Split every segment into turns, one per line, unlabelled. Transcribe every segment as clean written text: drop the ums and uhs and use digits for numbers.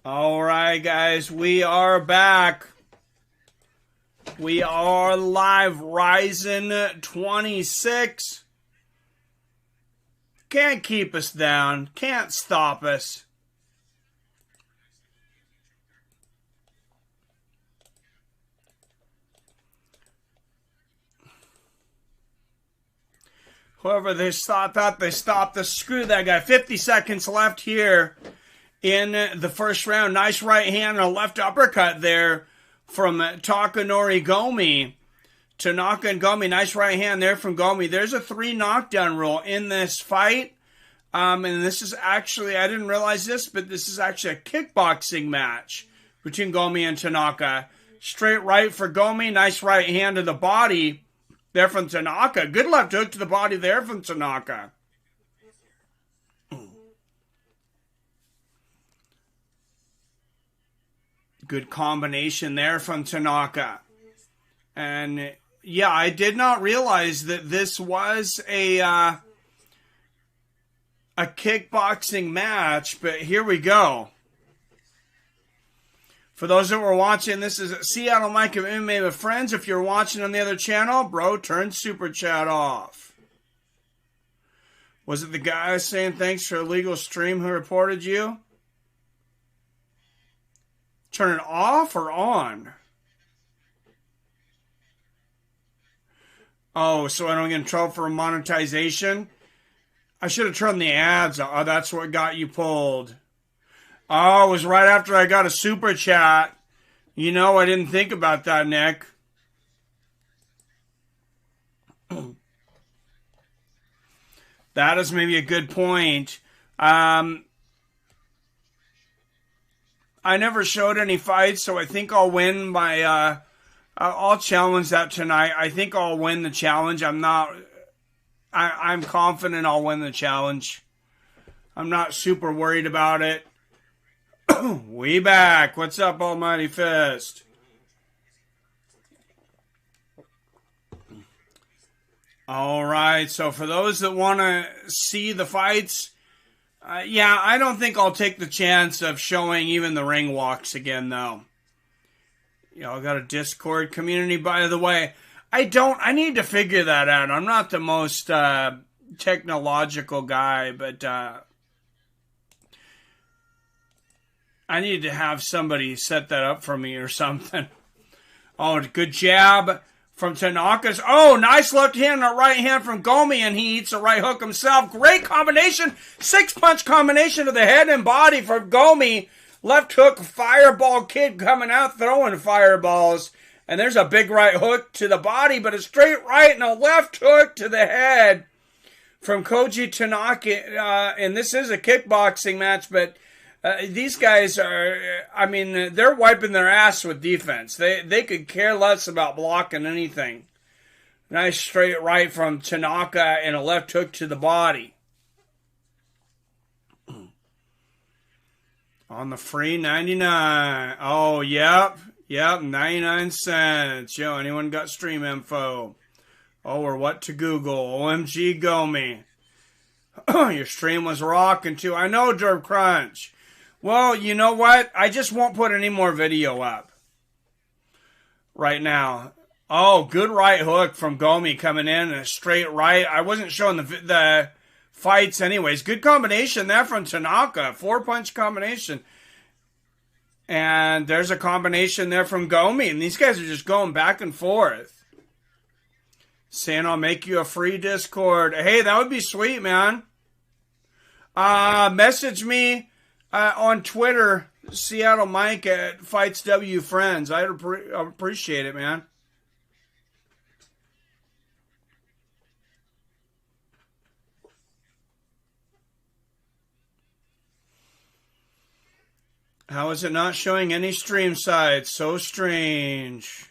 All right, guys, we are back. We are live. Rizin 26. Can't keep us down. Can't stop us. Whoever they thought they stopped us, screw that guy. 50 seconds left here in the first round. Nice right hand and a left uppercut there from Takanori Gomi. Tanaka and Gomi, nice right hand there from Gomi. There's a 3 knockdown rule in this fight. And this is actually, I didn't realize this, but this is actually a kickboxing match between Gomi and Tanaka. Straight right for Gomi, nice right hand to the body there from Tanaka. Good left hook to the body there from Tanaka. Good combination there from Tanaka. And yeah, I did not realize that this was a kickboxing match, but here we go. For those that were watching, this is Seattle Mike of MMA with Friends. If you're watching on the other channel, bro, turn Super Chat off. Was it the guy saying thanks for illegal stream who reported you? Turn it off or on? Oh, so I don't get in trouble for monetization? I should have turned the ads. Oh, that's what got you pulled. Oh, it was right after I got a super chat. You know, I didn't think about that, Nick. That is maybe a good point. I never showed any fights, so I think I'll win by... I'll challenge that tonight. I think I'll win the challenge. I'm confident I'll win the challenge. I'm not super worried about it. We back. What's up, Almighty Fist? All right. So for those that want to see the fights, yeah, I don't think I'll take the chance of showing even the ring walks again, though. You know, I got a Discord community, by the way. I need to figure that out. I'm not the most technological guy, but I need to have somebody set that up for me or something. Oh, good jab from Tanaka's. Oh, nice left hand and a right hand from Gomi, and he eats a right hook himself. Great combination. 6-punch combination to the head and body from Gomi. Left hook, fireball kid coming out throwing fireballs. And there's a big right hook to the body, but a straight right and a left hook to the head from Kyoji Tanaka. And this is a kickboxing match, but these guys are, I mean, they're wiping their ass with defense. They could care less about blocking anything. Nice straight right from Tanaka and a left hook to the body. On the free 99. Oh, yep. Yep, 99 cents. Yo, anyone got stream info? Oh, or what to Google? OMG Gomi. Your stream was rocking too. I know, Derp Crunch. Well, you know what? I just won't put any more video up right now. Oh, good right hook from Gomi coming in and a straight right. I wasn't showing the fights anyways. Good combination there from Tanaka. 4-punch combination. And there's a combination there from Gomi. And these guys are just going back and forth. Saying I'll make you a free Discord. Hey, that would be sweet, man. Message me on Twitter, Seattle Mike at Fights W Friends. I'd appreciate it, man. How is it not showing any stream sites? So strange.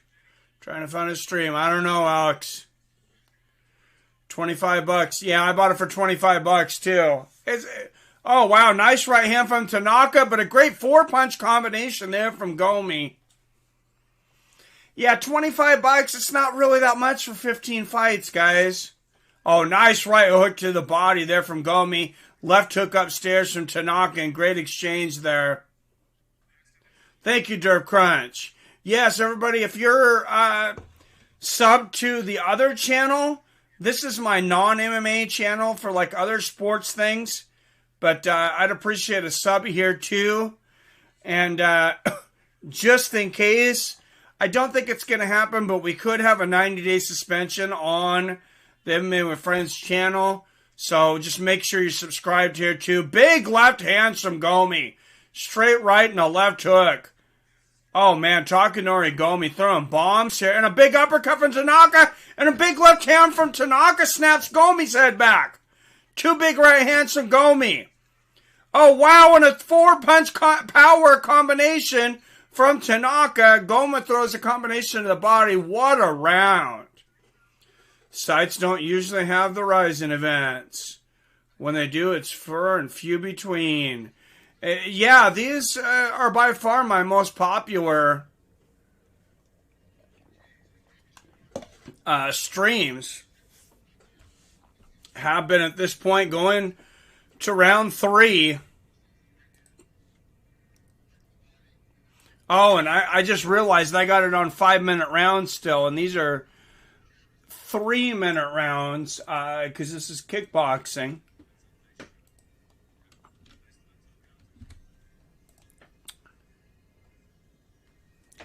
Trying to find a stream. I don't know, Alex. $25. Yeah, I bought it for $25 too. Oh, wow. Nice right hand from Tanaka, but a great 4-punch combination there from Gomi. Yeah, $25. It's not really that much for 15 fights, guys. Oh, nice right hook to the body there from Gomi. Left hook upstairs from Tanaka, and great exchange there. Thank you, Derp Crunch. Yes, everybody, if you're sub to the other channel, this is my non-MMA channel for like other sports things. But I'd appreciate a sub here too. And just in case, I don't think it's going to happen, but we could have a 90-day suspension on the MMA with Friends channel. So just make sure you're subscribed here too. Big left hands from Gomi. Straight right and a left hook. Oh man, Takanori Gomi throwing bombs here. And a big uppercut from Tanaka. And a big left hand from Tanaka snaps Gomi's head back. Two big right hands from Gomi. Oh wow, and a 4-punch power combination from Tanaka. Gomi throws a combination to the body. What a round. Sites don't usually have the Rizin events. When they do, it's far and few between. Yeah, these are by far my most popular streams. Have been at this point going to round 3. Oh, and I just realized I got it on 5-minute rounds still, and these are 3-minute rounds because this is kickboxing.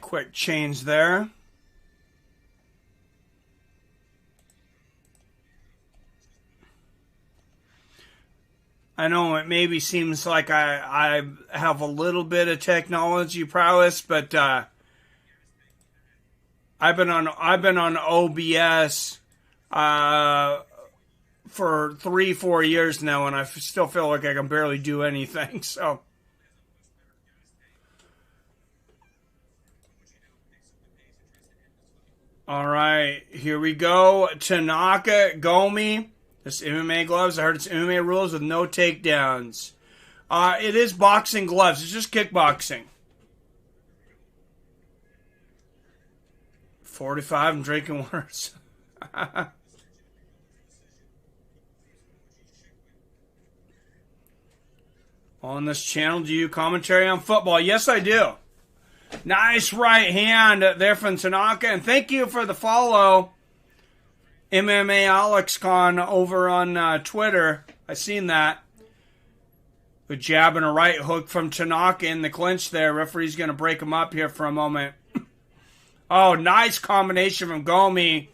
Quick change there. I know it maybe seems like I have a little bit of technology prowess, but I've been on OBS for 3-4 years now, and I still feel like I can barely do anything. So. All right, here we go. Tanaka, Gomi. This MMA gloves. I heard it's MMA rules with no takedowns. It is boxing gloves. It's just kickboxing. 45. I'm drinking worse. On this channel, do you commentary on football? Yes, I do. Nice right hand there from Tanaka. And thank you for the follow, MMA AlexCon over on Twitter. I seen that. A jab and a right hook from Tanaka in the clinch there. Referee's going to break him up here for a moment. Oh, nice combination from Gomi.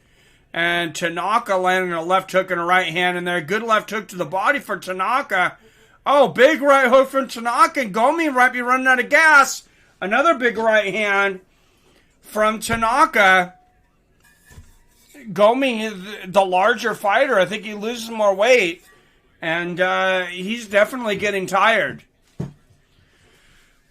And Tanaka landing a left hook and a right hand in there. Good left hook to the body for Tanaka. Oh, big right hook from Tanaka. And Gomi might be running out of gas. Another big right hand from Tanaka. Gomi, the larger fighter, I think he loses more weight. And he's definitely getting tired.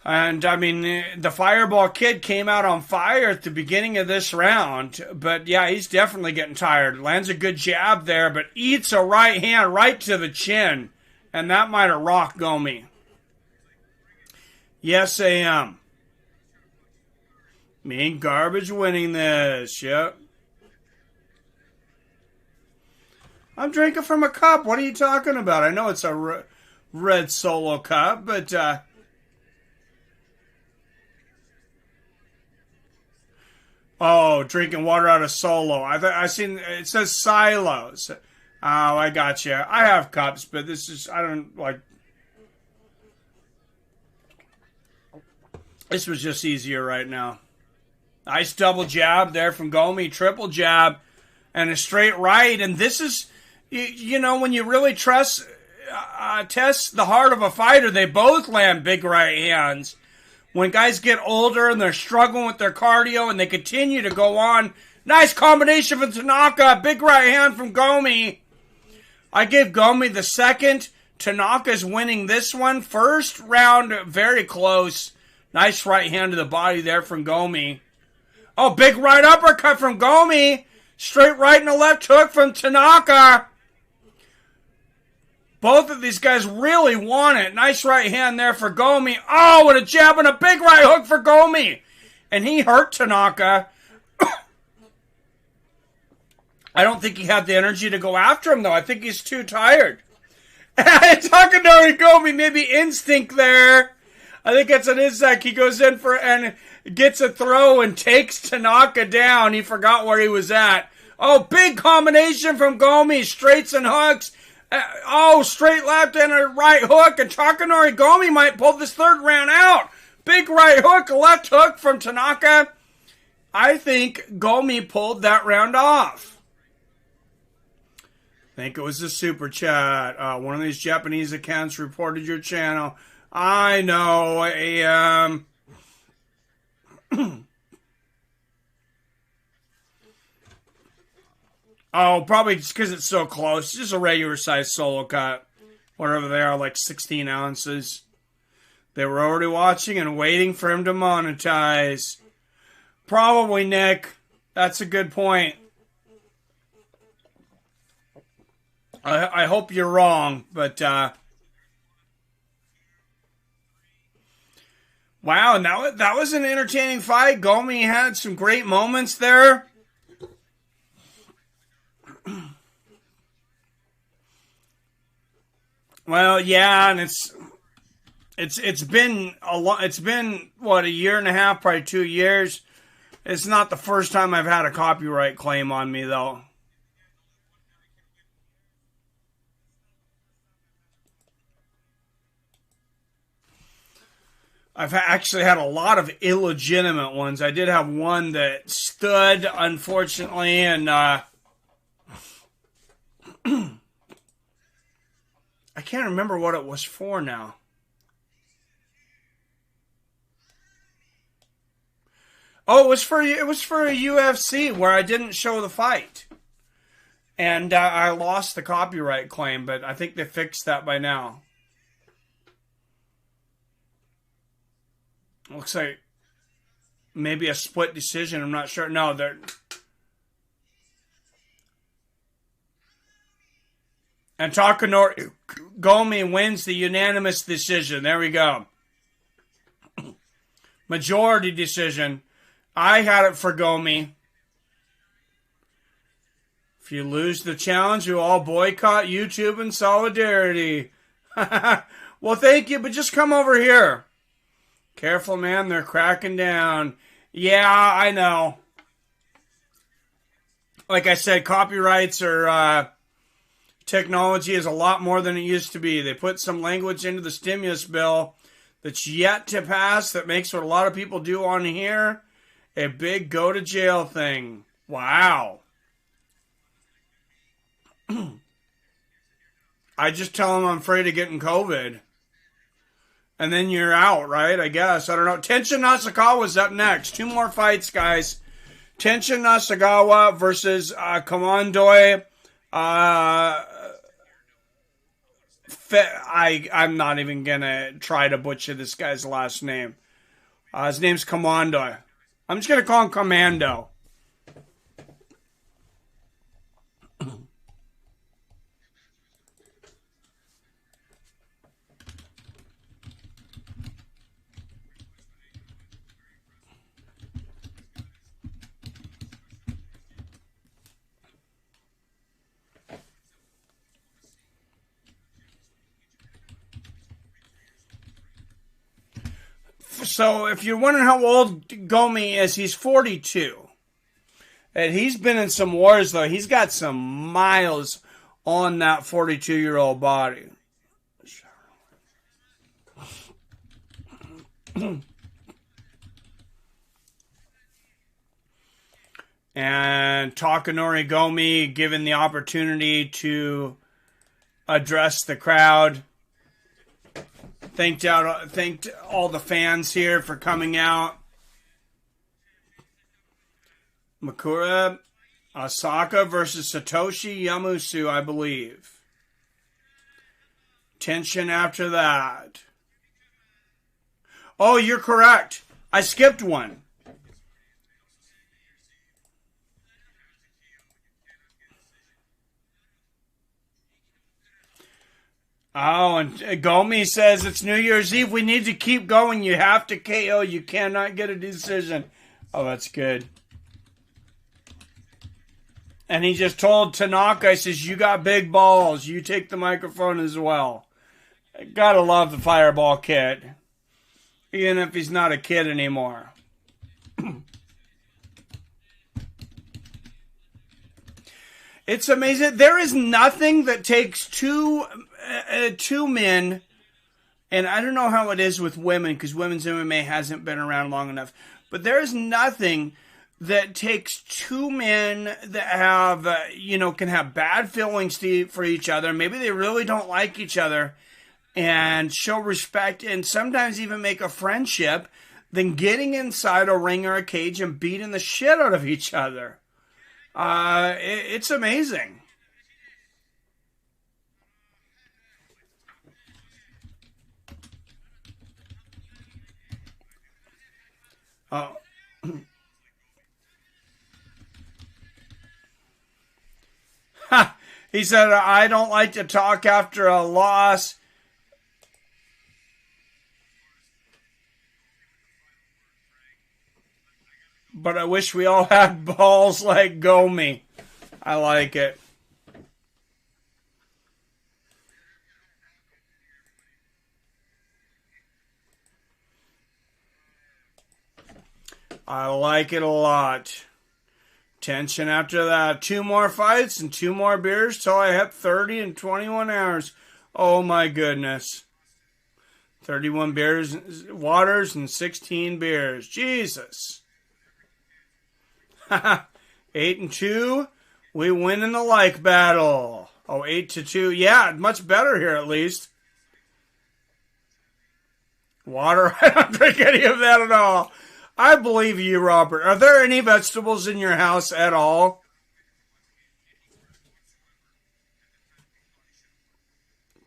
And, I mean, the Fireball Kid came out on fire at the beginning of this round. But, yeah, he's definitely getting tired. Lands a good jab there, but eats a right hand right to the chin. And that might have rocked Gomi. Yes, I am. Mean Garbage winning this. Yep. I'm drinking from a cup. What are you talking about? I know it's a red Solo cup, but... Oh, drinking water out of Solo. I seen it says silos. Oh, I got you. I have cups, but this is I don't like. This was just easier right now. Nice double jab there from Gomi, triple jab, and a straight right. And this is, you know, when you really test the heart of a fighter, they both land big right hands. When guys get older and they're struggling with their cardio and they continue to go on. Nice combination from Tanaka. Big right hand from Gomi. I give Gomi the second. Tanaka's winning this one. First round, very close. Nice right hand to the body there from Gomi. Oh, big right uppercut from Gomi. Straight right and a left hook from Tanaka. Both of these guys really want it. Nice right hand there for Gomi. Oh, and a jab and a big right hook for Gomi. And he hurt Tanaka. I don't think he had the energy to go after him, though. I think he's too tired. Takanori Gomi, maybe instinct there. I think it's an Izak. He goes in for and gets a throw and takes Tanaka down. He forgot where he was at. Oh, big combination from Gomi. Straights and hooks. Straight left and a right hook. And Takanori Gomi might pull this third round out. Big right hook, left hook from Tanaka. I think Gomi pulled that round off. I think it was a super chat. One of these Japanese accounts reported your channel. I know. Probably just because it's so close. Just a regular size solo cut. Whatever they are, like 16 ounces. They were already watching and waiting for him to monetize. Probably, Nick. That's a good point. I hope you're wrong, but wow, and that was an entertaining fight. Gomi had some great moments there. Well, yeah, and it's been a lot. It's been what, a year and a half, probably 2 years. It's not the first time I've had a copyright claim on me, though. I've actually had a lot of illegitimate ones. I did have one that stood, unfortunately, and I can't remember what it was for now. Oh, it was for a UFC where I didn't show the fight, and I lost the copyright claim. But I think they fixed that by now. Looks like maybe a split decision. I'm not sure. No, they're. And Takanori Gomi wins the unanimous decision. There we go. Majority decision. I had it for Gomi. If you lose the challenge, you all boycott YouTube in solidarity. Well, thank you, but just come over here. Careful, man. They're cracking down. Yeah, I know. Like I said, copyrights are... technology is a lot more than it used to be. They put some language into the stimulus bill that's yet to pass that makes what a lot of people do on here a big go-to-jail thing. Wow. I just tell them I'm afraid of getting COVID. And then you're out, right? I guess. I don't know. Tenshin Nasukawa's up next. 2 more fights, guys. Tenshin Nasukawa versus Komandoi. I'm not even going to try to butcher this guy's last name. His name's Commando. I'm just going to call him Commando. So, if you're wondering how old Gomi is, he's 42. And he's been in some wars, though. He's got some miles on that 42-year-old body. And Takanori Gomi given the opportunity to address the crowd. Thanked all the fans here for coming out. Makura Asaka versus Satoshi Yamusu, I believe. Tension after that. Oh, you're correct. I skipped one. Oh, and Gomi says it's New Year's Eve. We need to keep going. You have to KO. You cannot get a decision. Oh, that's good. And he just told Tanaka, he says, you got big balls. You take the microphone as well. Gotta love the Fireball Kid. even if he's not a kid anymore. It's amazing. There is nothing that takes two men, and I don't know how it is with women because women's MMA hasn't been around long enough, but there is nothing that takes two men that have, can have bad feelings for each other. Maybe they really don't like each other and show respect and sometimes even make a friendship than getting inside a ring or a cage and beating the shit out of each other. It's amazing. Oh. He said, I don't like to talk after a loss. But I wish we all had balls like Gomi. I like it. I like it a lot. Tension after that. 2 more fights and 2 more beers till I hit 30 in 21 hours. Oh my goodness. 31 beers, waters, and 16 beers. Jesus. 8-2. We win in the like battle. Oh, 8-2. Yeah, much better here at least. Water. I don't drink any of that at all. I believe you, Robert. Are there any vegetables in your house at all?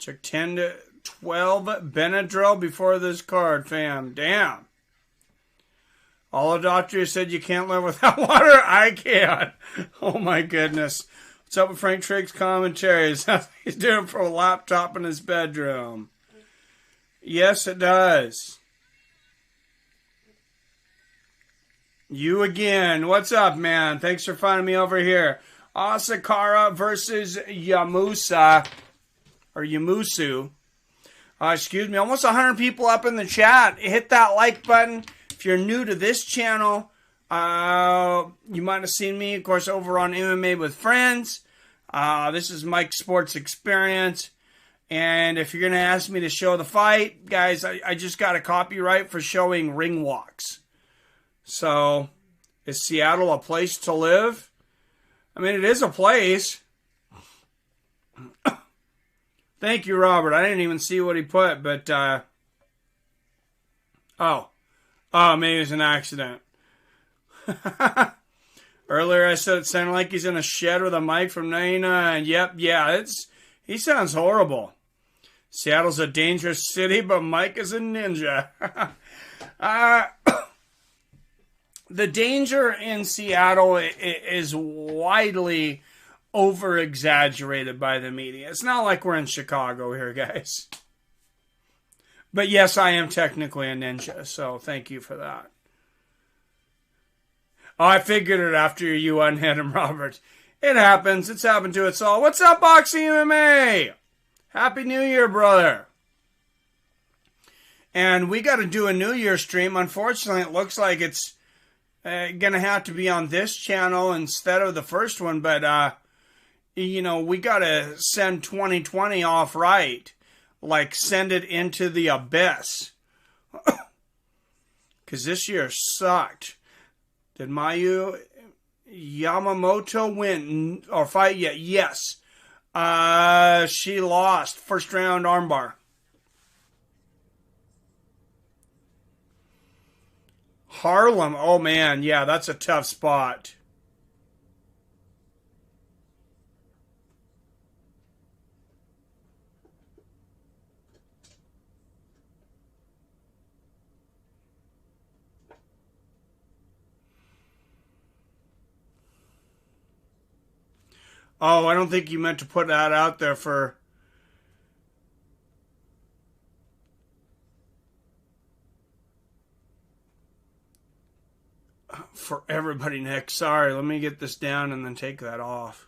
Took 10 to 12 Benadryl before this card, fam. Damn. All the doctors said you can't live without water. I can. Oh my goodness. What's up with Frank Trigg's commentaries? He's doing it from a laptop in his bedroom. Yes, it does. You again. What's up, man? Thanks for finding me over here. Asakura versus Yamusu. Excuse me. Almost 100 people up in the chat. Hit that like button. If you're new to this channel, you might have seen me, of course, over on MMA with Friends. This is Mike's Sports Experience. And if you're going to ask me to show the fight, guys, I just got a copyright for showing ring walks. So, is Seattle a place to live? I mean, it is a place. Thank you, Robert. I didn't even see what he put, but, oh, maybe it was an accident. Earlier I said it sounded like he's in a shed with a mic from 99. Yep, yeah, he sounds horrible. Seattle's a dangerous city, but Mike is a ninja. The danger in Seattle is widely over-exaggerated by the media. It's not like we're in Chicago here, guys. But yes, I am technically a ninja, so thank you for that. Oh, I figured it after you unhit him, Robert. It happens. It's happened to us all. What's up, Boxing MMA? Happy New Year, brother. And we got to do a New Year stream. Unfortunately, it looks like it's going to have to be on this channel instead of the first one. But, we got to send 2020 off right. Like, send it into the abyss. Because this year sucked. Did Mayu Yamamoto win or fight yet? Yes. She lost. First round armbar. Harlem. Oh, man. Yeah, that's a tough spot. Oh, I don't think you meant to put that out there for everybody, Nick. Sorry, let me get this down and then take that off.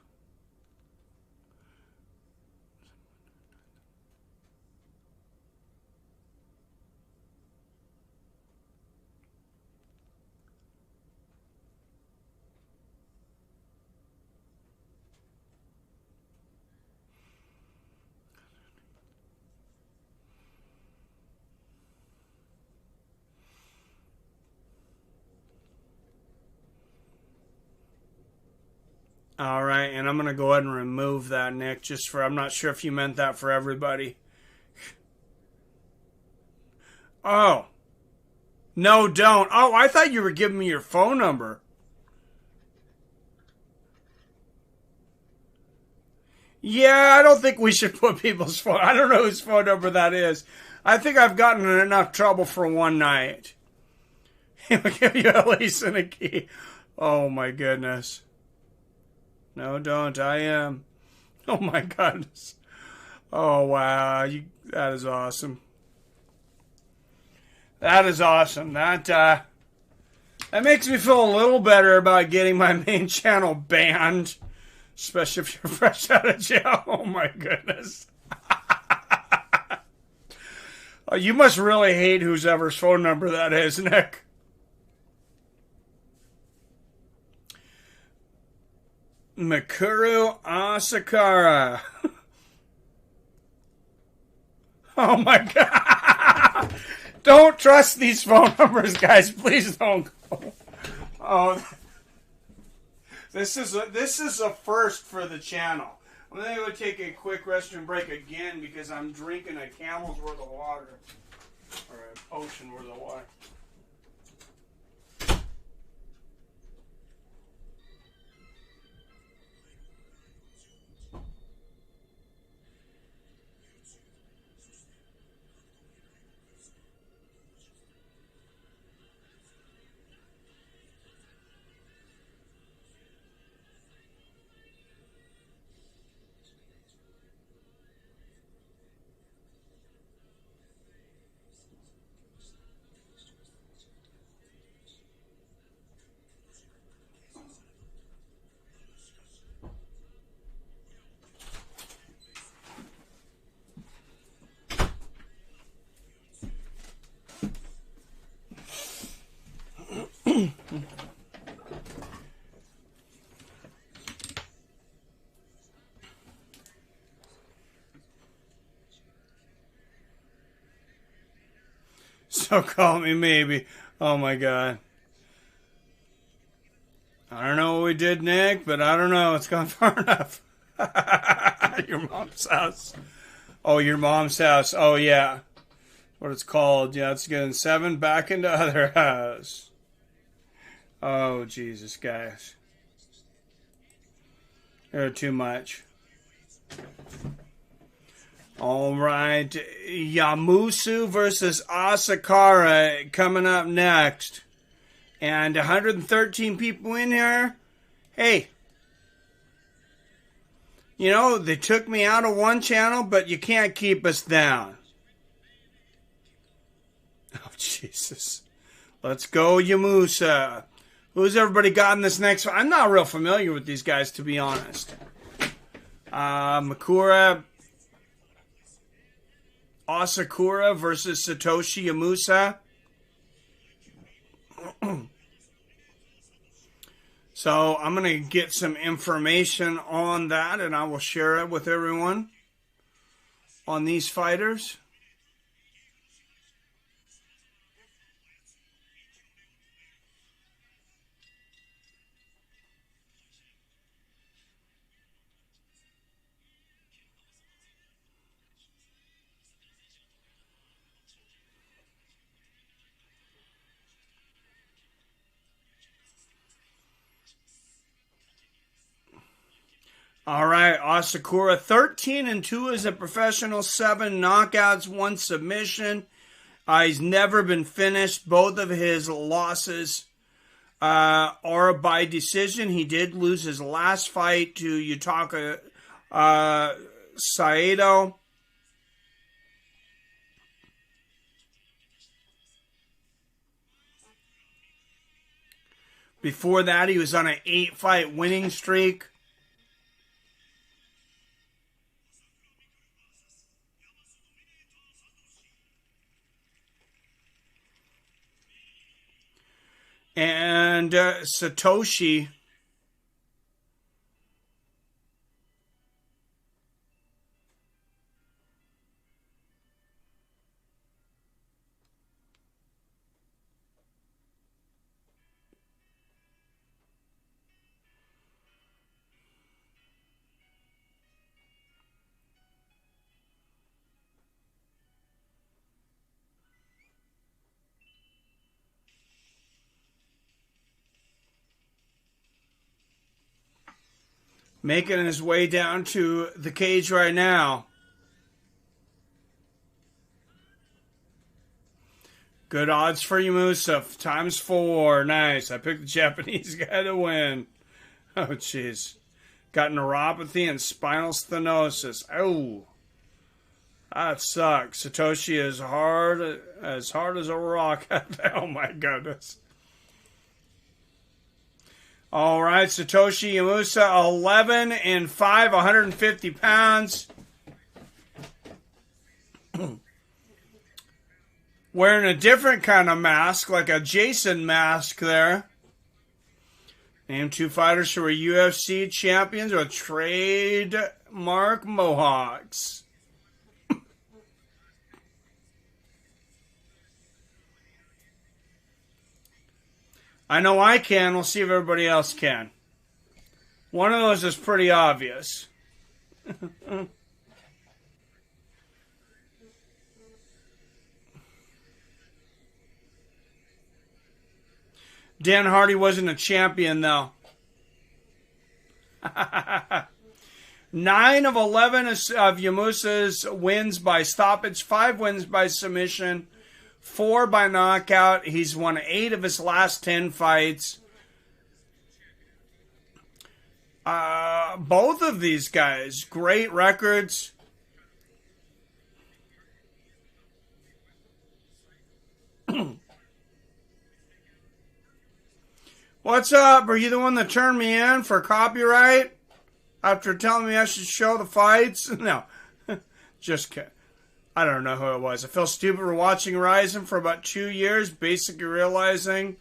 All right, and I'm going to go ahead and remove that, Nick, just for, I'm not sure if you meant that for everybody. Oh. No, don't. Oh, I thought you were giving me your phone number. Yeah, I don't think we should put people's phone. I don't know whose phone number that is. I think I've gotten in enough trouble for one night. He'll give you a lease and a key. Oh my goodness. No, don't. I am. Oh my goodness. Oh wow. That is awesome. That is awesome. That makes me feel a little better about getting my main channel banned. Especially if you're fresh out of jail. Oh my goodness. Oh, you must really hate whoever's phone number that is, Nick. Mikuru Asakura. Oh my god. Don't trust these phone numbers, guys. Please don't go. Oh, this is a first for the channel. I'm going to take a quick restroom break again because I'm drinking a camel's worth of water. Or a potion worth of water. So call me maybe. Oh my god. I don't know what we did, Nick, but I don't know. It's gone far enough. Your mom's house. Oh, your mom's house. Oh, yeah. What it's called. Yeah, it's getting 7 back into other house. Oh, Jesus, guys. They're too much. All right. Yamusu versus Asakura coming up next. And 113 people in here. Hey. You know, they took me out of one channel, but you can't keep us down. Oh, Jesus. Let's go, Yamusa. Who's everybody got in this next one? I'm not real familiar with these guys, to be honest. Makura Asakura versus Satoshi Yamusa. So I'm going to get some information on that, and I will share it with everyone on these fighters. All right, Asakura, 13-2 as a professional, 7 knockouts, 1 submission. He's never been finished. Both of his losses are by decision. He did lose his last fight to Yutaka Saito. Before that, he was on an 8-fight winning streak. And Satoshi Making his way down to the cage right now. Good odds for Yamusu. ×4. Nice. I picked the Japanese guy to win. Oh, jeez. Got neuropathy and spinal stenosis. Oh. That sucks. Satoshi is hard as a rock. Oh, my goodness. All right, Satoshi Yamusu, 11-5, 150 pounds. Wearing a different kind of mask, like a Jason mask there. Named 2 fighters who were UFC champions with trademark mohawks. I know I can. We'll see if everybody else can. One of those is pretty obvious. Dan Hardy wasn't a champion, though. 9 of 11 of Yamusa's wins by stoppage, 5 wins by submission, 4 by knockout. He's won 8 of his last 10 fights. Both of these guys, great records. What's up? Are you the one that turned me in for copyright? After telling me I should show the fights? No. Just kidding. I don't know who it was. I feel stupid for watching Rizin for about 2 years, basically realizing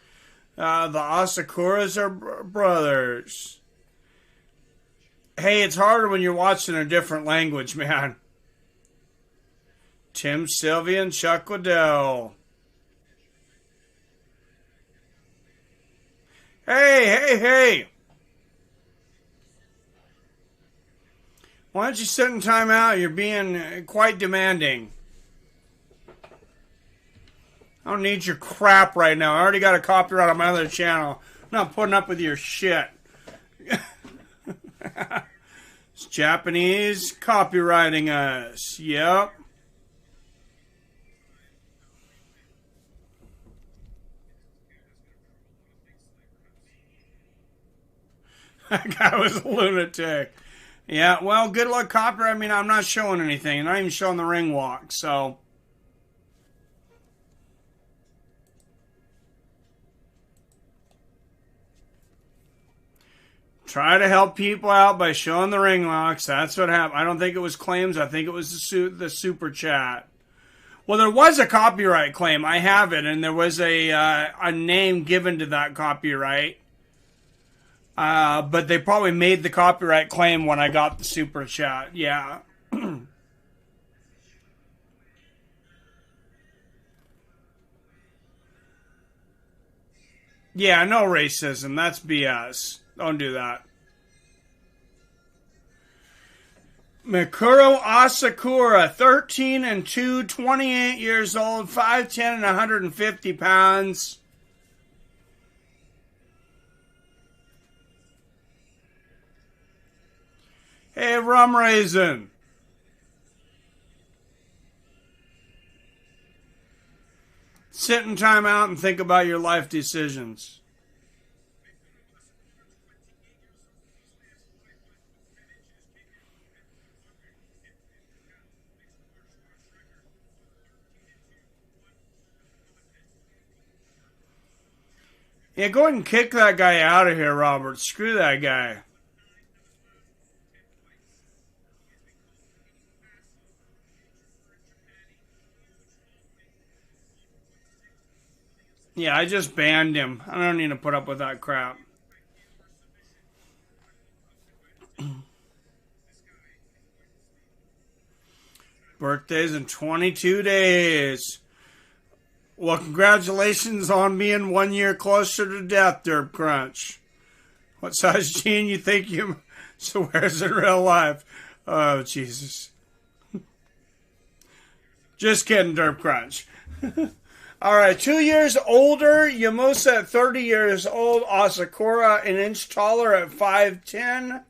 the Asakuras are brothers. Hey, it's harder when you're watching a different language, man. Tim Sylvia and Chuck Liddell. Hey. Why don't you sit in timeout? You're being quite demanding. I don't need your crap right now. I already got a copyright on my other channel. I'm not putting up with your shit. It's Japanese copywriting us. Yep. That guy was a lunatic. Yeah, well, good luck, Copper. I mean, I'm not showing anything. I'm not even showing the ring walk, so. Try to help people out by showing the ring walks. That's what happened. I don't think it was claims. I think it was the super chat. Well, there was a copyright claim. I have it, and there was a name given to that copyright. But they probably made the copyright claim when I got the super chat. Yeah. Yeah, no racism. That's BS. Don't do that. Mikuro Asakura, 13-2, 28 years old, 5'10", and 150 pounds. Hey, Rum Raisin. Sit in time out and think about your life decisions. Yeah, go ahead and kick that guy out of here, Robert. Screw that guy. Yeah, I just banned him. I don't need to put up with that crap. Birthday's in 22 days. Well, congratulations on being 1 year closer to death, Derp Crunch. What size jean you think you wears in real life? Oh, Jesus. Just kidding, Derp Crunch. All right, 2 years older, Yamusu at 30 years old, Asakura an inch taller at 5'10",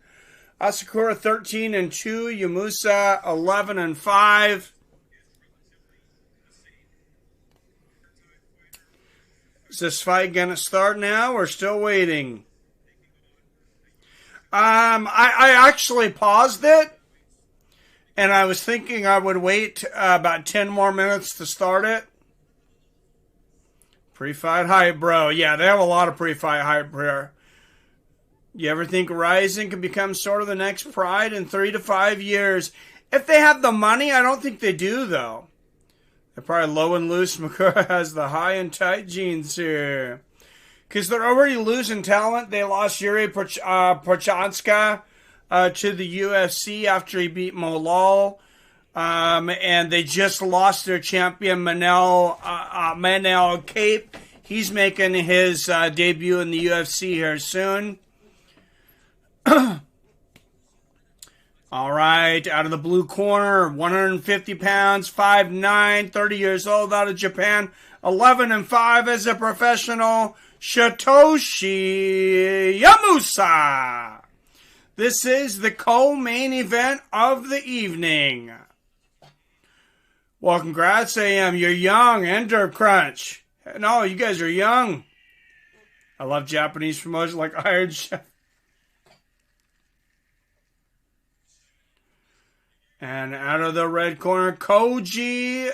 Asakura 13-2. Yamusu 11-5. Is this fight gonna start now? We're still waiting. I actually paused it, and I was thinking I would wait about 10 more minutes to start it. Pre-fight hype, bro. Yeah, they have a lot of pre-fight hype here. You ever think Rizin can become sort of the next Pride in 3 to 5 years? If they have the money, I don't think they do, though. They're probably low and loose. Makura has the high and tight genes here. Because they're already losing talent. They lost Yuri Prochanska to the UFC after he beat Molal. And they just lost their champion, Manel Cape. He's making his debut in the UFC here soon. All right, out of the blue corner, 150 pounds, 5'9", 30 years old, out of Japan, 11-5 as a professional, Satoshi Yamusu. This is the co-main event of the evening. Well, congrats, AM. You're young. Ender Crunch. No, you guys are young. I love Japanese promotion like Iron Chef. And out of the red corner, Kyoji.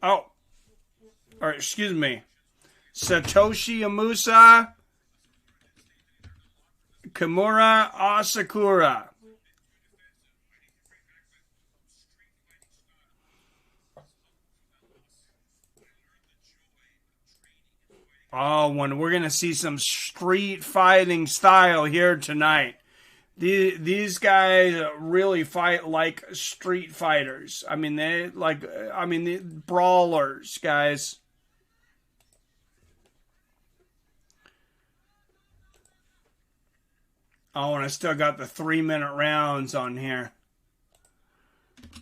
Oh. Or, excuse me. Satoshi Yamusu. Kimura Asakura. Oh, when we're going to see some street fighting style here tonight. These guys really fight like street fighters. I mean, the brawlers, guys. Oh, and I still got the 3-minute rounds on here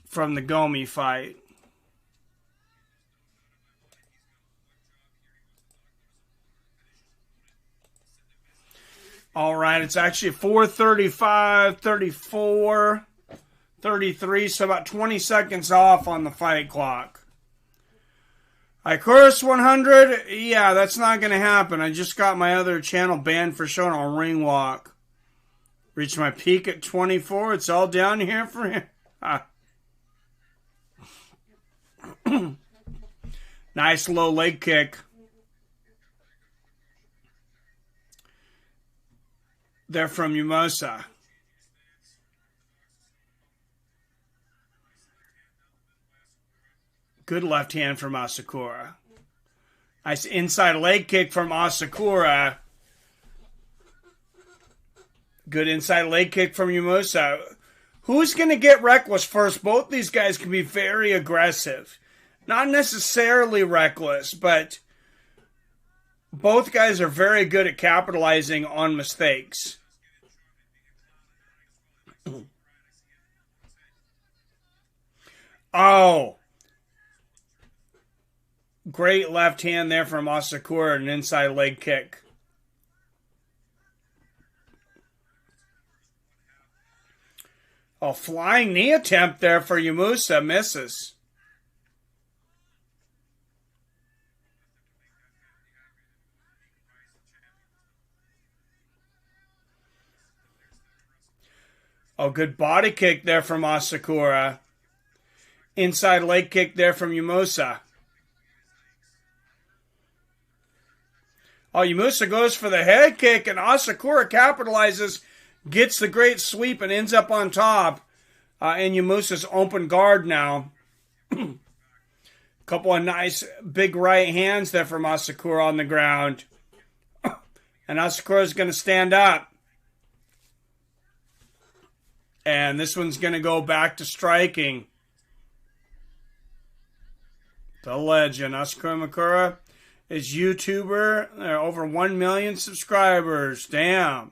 from the Gomi fight. All right, it's actually 4:35, 34, 33, so about 20 seconds off on the fight clock. I curse 100. Yeah, that's not going to happen. I just got my other channel banned for showing on ring walk. Reached my peak at 24. It's all down here for him. Nice low leg kick. They're from Yamusu. Good left hand from Asakura. Nice inside leg kick from Asakura. Good inside leg kick from Yamusu. Who's going to get reckless first? Both these guys can be very aggressive. Not necessarily reckless, but both guys are very good at capitalizing on mistakes. Oh. Great left hand there from Asakura, an inside leg kick. Oh, flying knee attempt there for Yamusu, misses. Oh, good body kick there from Asakura. Inside leg kick there from Yamusu. Oh, Yamusu goes for the head kick, and Asakura capitalizes, gets the great sweep, and ends up on top. And Yamusu's open guard now. Couple of nice big right hands there from Asakura on the ground. And Asakura's going to stand up. And this one's going to go back to striking. The legend, Asakura Makura, is YouTuber. There are over 1 million subscribers. Damn.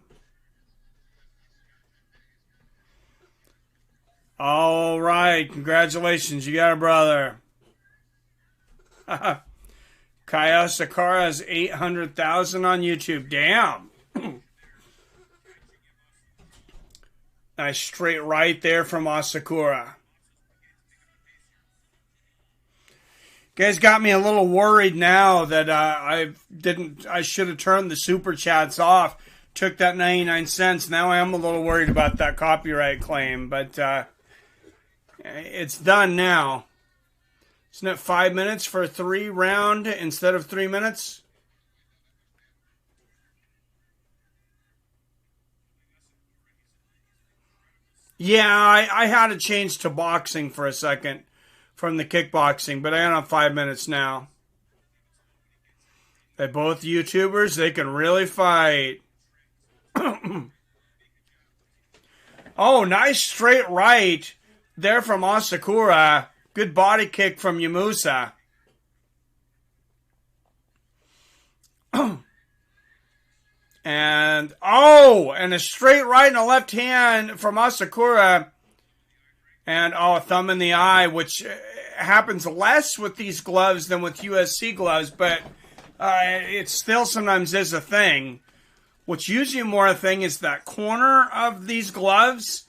All right. Congratulations. You got a brother. Kaya Sakura has 800,000 on YouTube. Damn. Nice straight right there from Asakura. Guys got me a little worried now that I should have turned the super chats off. Took that 99 cents. Now I am a little worried about that copyright claim, but it's done now. Isn't it 5 minutes for a 3 round instead of 3 minutes? Yeah, I had to change to boxing for a second from the kickboxing, but I got on 5 minutes now. They're both YouTubers. They can really fight. Oh, nice straight right there from Asakura. Good body kick from Yamusu. And a straight right and a left hand from Asakura. And a thumb in the eye, which happens less with these gloves than with USC gloves, but it still sometimes is a thing. What's usually more a thing is that corner of these gloves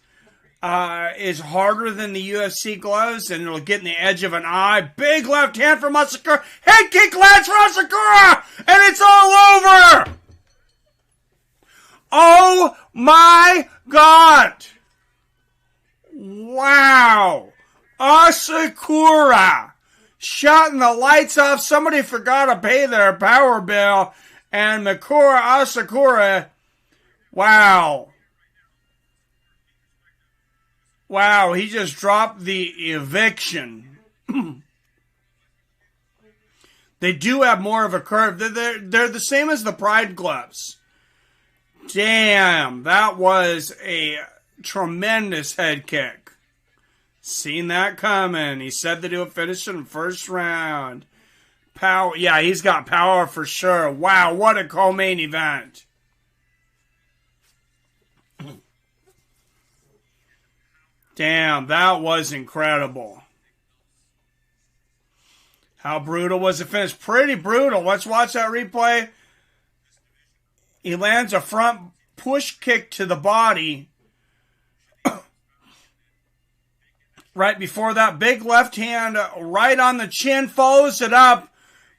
is harder than the UFC gloves, and it'll get in the edge of an eye. Big left hand from Asakura. Head kick lands for Asakura, and it's all over. Oh my God. Wow. Asakura shutting the lights off. Somebody forgot to pay their power bill. And Asakura, wow. Wow, he just dropped the eviction. They do have more of a curve. They're the same as the Pride gloves. Damn, that was a tremendous head kick. Seen that coming. He said that he would finish in the first round. Power, yeah, he's got power for sure. Wow, what a co-main event. Damn, that was incredible. How brutal was the finish? Pretty brutal. Let's watch that replay. He lands a front push kick to the body. Right before that, big left hand right on the chin, follows it up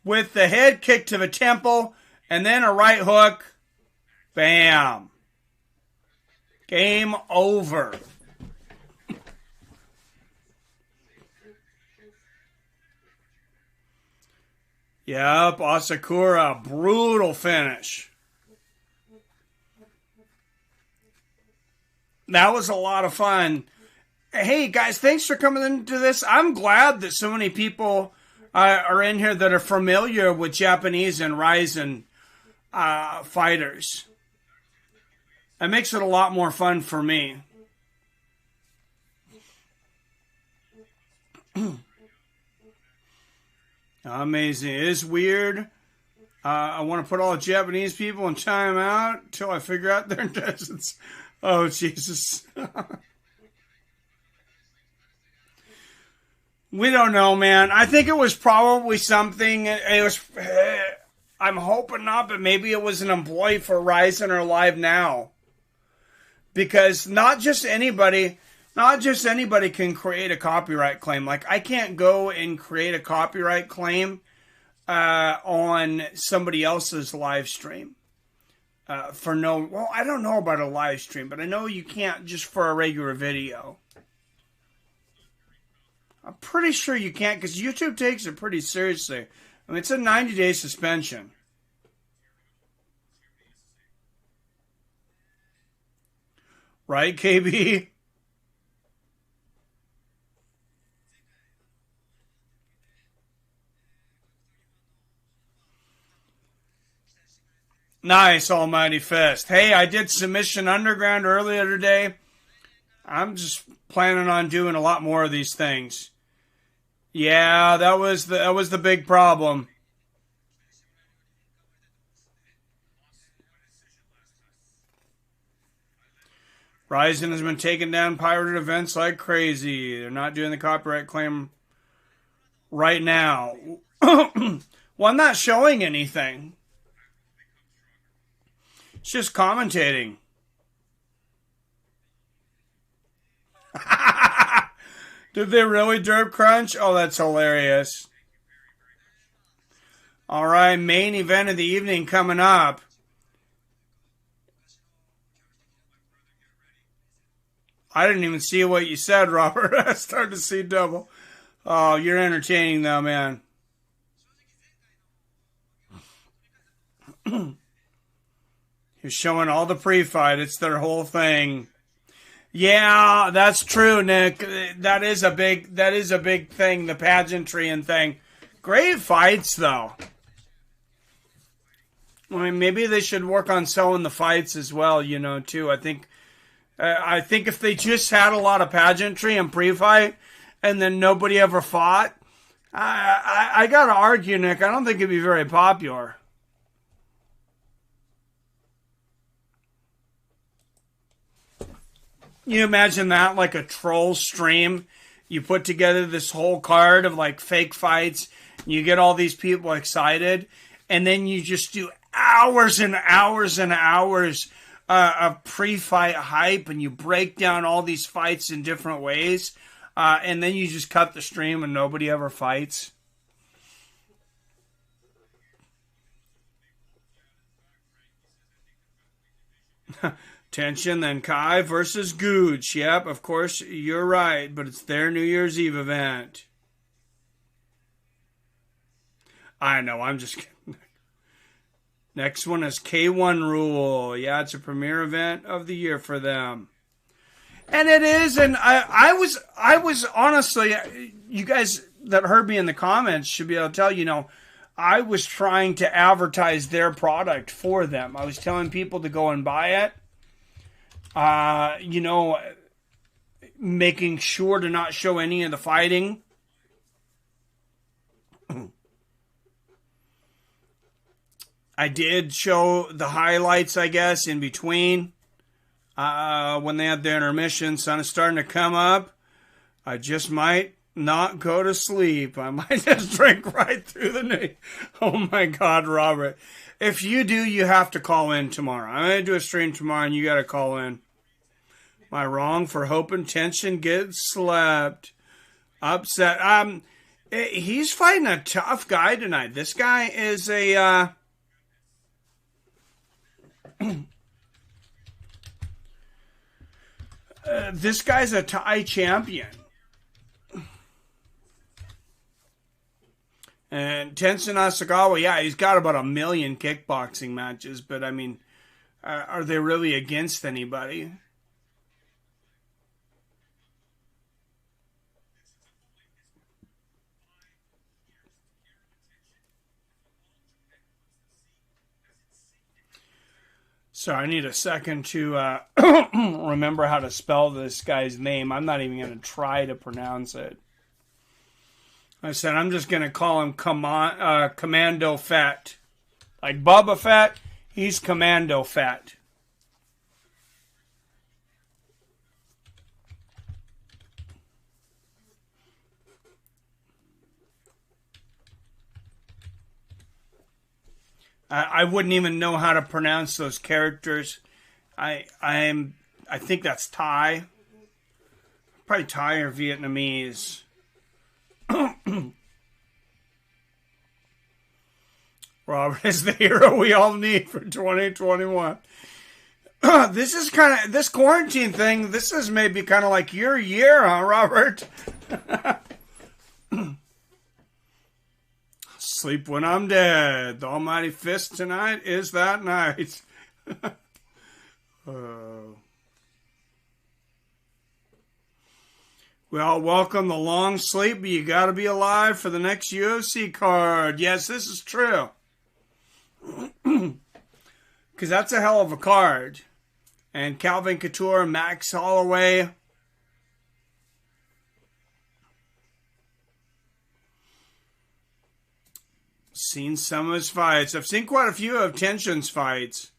with the head kick to the temple, and then a right hook. Bam. Game over. Yep, Asakura, brutal finish. That was a lot of fun. Hey, guys, thanks for coming into this. I'm glad that so many people are in here that are familiar with Japanese and Rizin fighters. It makes it a lot more fun for me. Amazing. It is weird. I want to put all the Japanese people in timeout until I figure out their intentions. Oh, Jesus. We don't know, man. I think it was probably something. It was. I'm hoping not, but maybe it was an employee for Rizin or Live Now. Because not just anybody can create a copyright claim. Like, I can't go and create a copyright claim on somebody else's live stream. I don't know about a live stream, but I know you can't just for a regular video. I'm pretty sure you can't because YouTube takes it pretty seriously. I mean, it's a 90-day suspension. Right, KB? Nice, Almighty Fist. Hey, I did Submission Underground earlier today. I'm just planning on doing a lot more of these things. Yeah, that was the big problem. Rizin has been taking down pirated events like crazy. They're not doing the copyright claim right now. Well, I'm not showing anything. It's just commentating. Did they really derp crunch? Oh, that's hilarious. All right, main event of the evening coming up. I didn't even see what you said, Robert. I started to see double. Oh, you're entertaining though, man. You're showing all the pre-fight. It's their whole thing. Yeah, that's true, Nick. That is a big thing, the pageantry and thing. Great fights though. I mean, maybe they should work on selling the fights as well, too. I think if they just had a lot of pageantry and pre-fight and then nobody ever fought, I gotta argue, Nick, I don't think it'd be very popular. You imagine that, like a troll stream? You put together this whole card of like fake fights, you get all these people excited, and then you just do hours and hours and hours of pre-fight hype, and you break down all these fights in different ways, and then you just cut the stream and nobody ever fights. Tension, then Kai versus Gooch. Yep, of course, you're right, but it's their New Year's Eve event. I know, I'm just kidding. Next one is K1 Rule. Yeah, it's a premiere event of the year for them. And it is, and I was honestly, you guys that heard me in the comments should be able to tell, I was trying to advertise their product for them. I was telling people to go and buy it. Making sure to not show any of the fighting. I did show the highlights, I guess, in between. When they had their intermission, sun is starting to come up. I just might not go to sleep. I might just drink right through the night. Oh my God, Robert. If you do, you have to call in tomorrow. I'm going to do a stream tomorrow and you got to call in. Am I wrong for hoping Tension gets slapped? Upset. He's fighting a tough guy tonight. This guy is a, this guy's a Thai champion. And Tenshin Asakawa, yeah, he's got about 1 million kickboxing matches, but I mean, are they really against anybody? So I need a second to remember how to spell this guy's name. I'm not even going to try to pronounce it. I said I'm just going to call him Commando Fett. Like Boba Fett, he's Commando Fett. I wouldn't even know how to pronounce those characters. I think that's Thai. Probably Thai or Vietnamese. Robert is the hero we all need for 2021. This quarantine thing, this is maybe kind of like your year, huh, Robert? Sleep when I'm dead. The almighty fist tonight is that night. Well, welcome the long sleep, but you got to be alive for the next UFC card. Yes, this is true. Because that's a hell of a card. And Calvin Couture, Max Holloway. Seen some of his fights. I've seen quite a few of Tenshin's fights.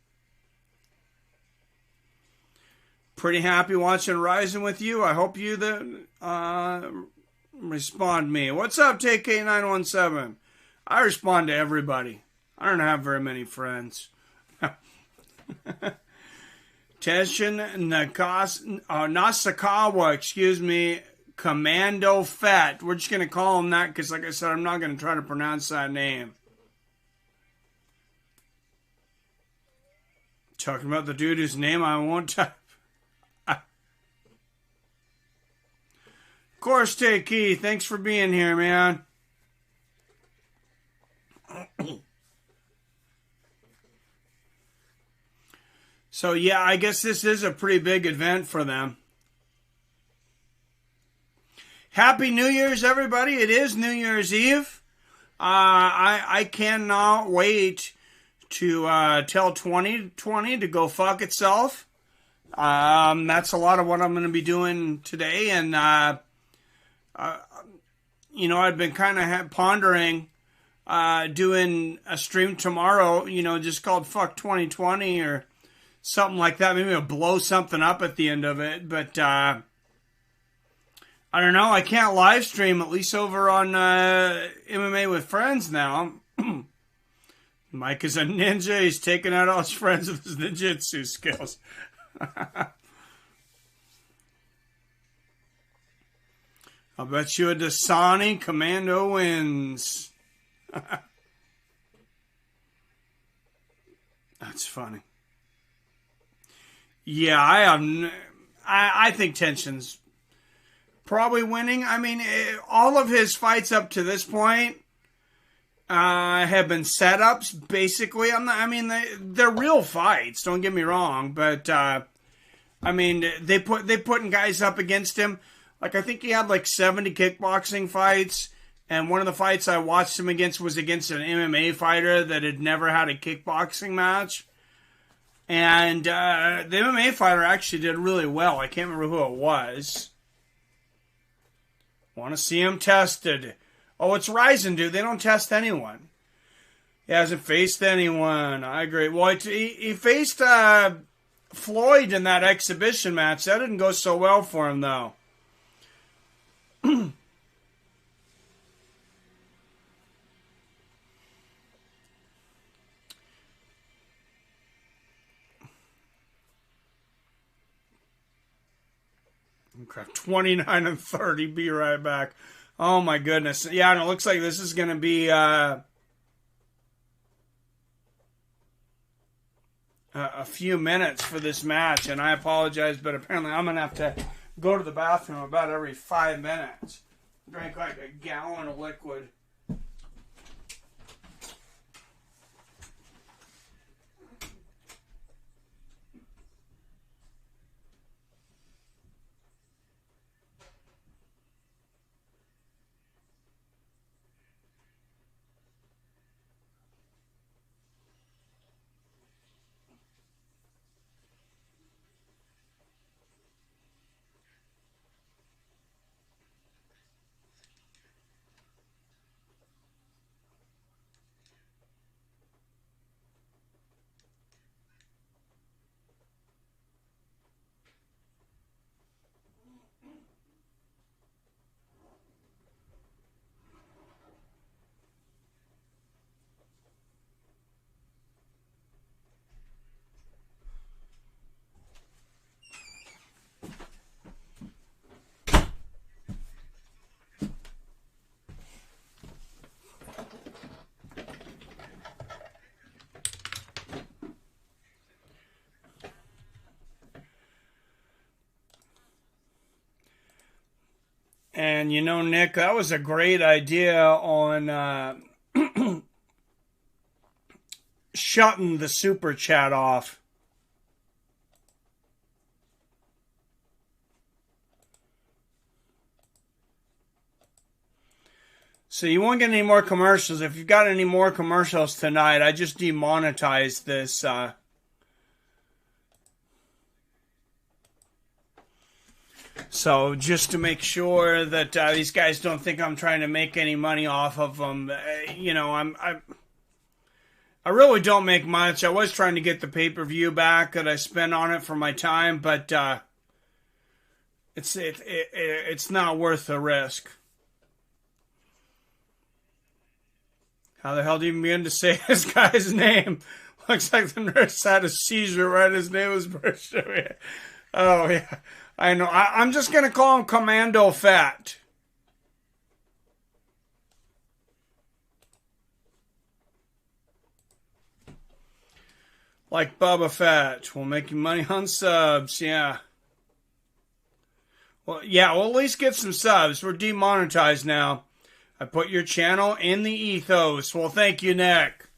Pretty happy watching Rizin with you. I hope you respond me. What's up, TK917? I respond to everybody. I don't have very many friends. Nasukawa, excuse me, Commando Fett. We're just going to call him that because, like I said, I'm not going to try to pronounce that name. Talking about the dude whose name I won't type. Of course, Takey, thanks for being here, man. So, yeah, I guess this is a pretty big event for them. Happy New Year's, everybody. It is New Year's Eve. I cannot wait to tell 2020 to go fuck itself. That's a lot of what I'm going to be doing today. And, you know, I've been kind of pondering doing a stream tomorrow, you know, just called Fuck 2020 or something like that. Maybe I'll blow something up at the end of it. But I don't know. I can't live stream, at least over on MMA with Friends now. Mike is a ninja. He's taking out all his friends with his ninjutsu skills. I'll bet you a Dasani Commando wins. That's funny. Yeah, I think Tenshin's probably winning. I mean, all of his fights up to this point have been setups, basically. They're real fights. Don't get me wrong, but I mean, they putting guys up against him. Like, I think he had like 70 kickboxing fights, and one of the fights I watched him against was against an MMA fighter that had never had a kickboxing match. And the MMA fighter actually did really well. I can't remember who it was. Want to see him tested. Oh, it's Rizin, dude. They don't test anyone. He hasn't faced anyone. I agree. Well, he faced Floyd in that exhibition match. That didn't go so well for him, though. Okay, 29-30. Be right back. Oh my goodness. Yeah, and it looks like this is going to be a few minutes for this match, and I apologize, but apparently I'm going to have to go to the bathroom about every 5 minutes. Drink like a gallon of liquid. And you know, Nick, that was a great idea on shutting the super chat off. So you won't get any more commercials. If you've got any more commercials tonight, I just demonetized this. So just to make sure that these guys don't think I'm trying to make any money off of them, you know, I really don't make much. I was trying to get the pay-per-view back that I spent on it for my time, but it's not worth the risk. How the hell do you begin to say this guy's name? Looks like the nurse had a seizure right as name was burst. Oh, yeah. I know. I'm just going to call him Commando Fat. Like Bubba Fett. We'll make you money on subs. Yeah. Well, yeah, we'll at least get some subs. We're demonetized now. I put your channel in the ethos. Well, thank you, Nick.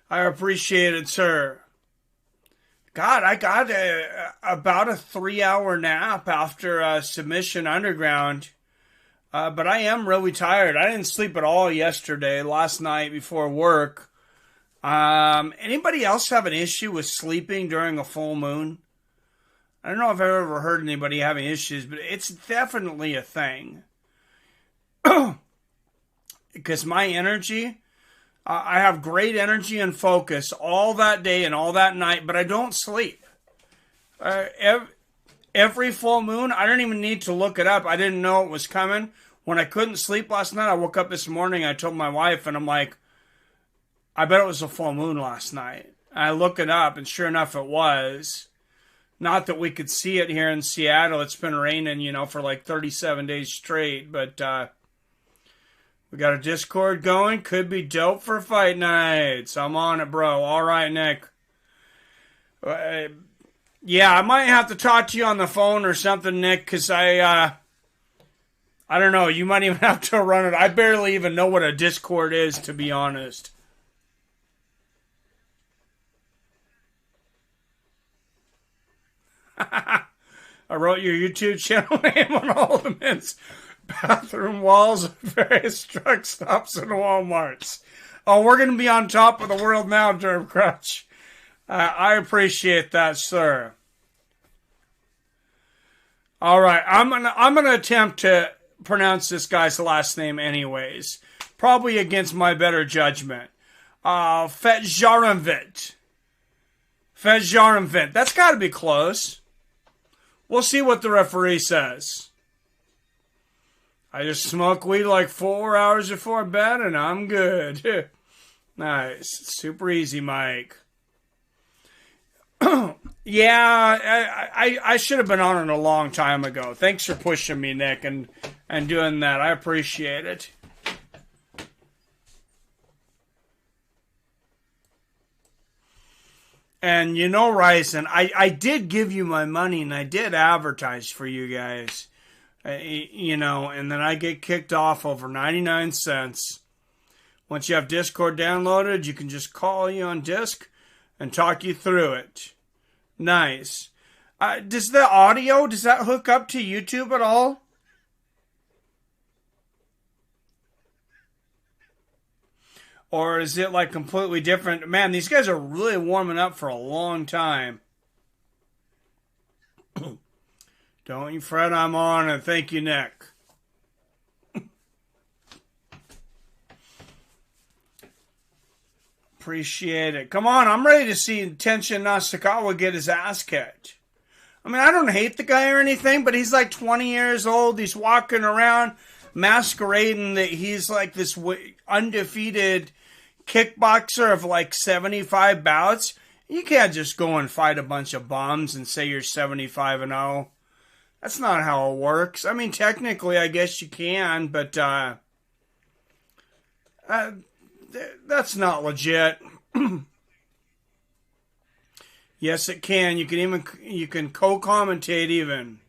I appreciate it, sir. God, I got about a 3-hour nap after Submission Underground. But I am really tired. I didn't sleep at all yesterday, last night before work. Anybody else have an issue with sleeping during a full moon? I don't know if I've ever heard anybody having issues, but it's definitely a thing. Because my energy, I have great energy and focus all that day and all that night, but I don't sleep. Every full moon, I don't even need to look it up. I didn't know it was coming. When I couldn't sleep last night, I woke up this morning, I told my wife, and I'm like, I bet it was a full moon last night. I look it up, and sure enough, it was. Not that we could see it here in Seattle. It's been raining, for like 37 days straight. But we got a Discord going. Could be dope for fight nights. I'm on it, bro. All right, Nick. Yeah, I might have to talk to you on the phone or something, Nick, because I don't know. You might even have to run it. I barely even know what a Discord is, to be honest. I wrote your YouTube channel name on all the men's bathroom walls of various truck stops and Walmarts. Oh, we're going to be on top of the world now, Derb Crutch. I appreciate that, sir. All right, I'm gonna attempt to pronounce this guy's last name anyways. Probably against my better judgment. Fetjaranvit. Fetjaranvit. That's got to be close. We'll see what the referee says. I just smoke weed like 4 hours before bed and I'm good. Nice. Super easy, Mike. Yeah, I should have been on it a long time ago. Thanks for pushing me, Nick, and doing that. I appreciate it. And Rizin, I did give you my money and I did advertise for you guys. And then I get kicked off over 99 cents. Once you have Discord downloaded, you can just call you on Disc and talk you through it. Nice. Does the audio, does that hook up to YouTube at all? Or is it like completely different? Man, these guys are really warming up for a long time. Don't you fret, I'm on, and thank you, Nick. Appreciate it. Come on, I'm ready to see Tenshin Nasukawa get his ass kicked. I mean, I don't hate the guy or anything, but he's like 20 years old. He's walking around masquerading that he's like this undefeated kickboxer of like 75 bouts. You can't just go and fight a bunch of bums and say you're 75-0. That's not how it works. I mean, technically, I guess you can, but that's not legit. Yes, it can. You can co-commentate even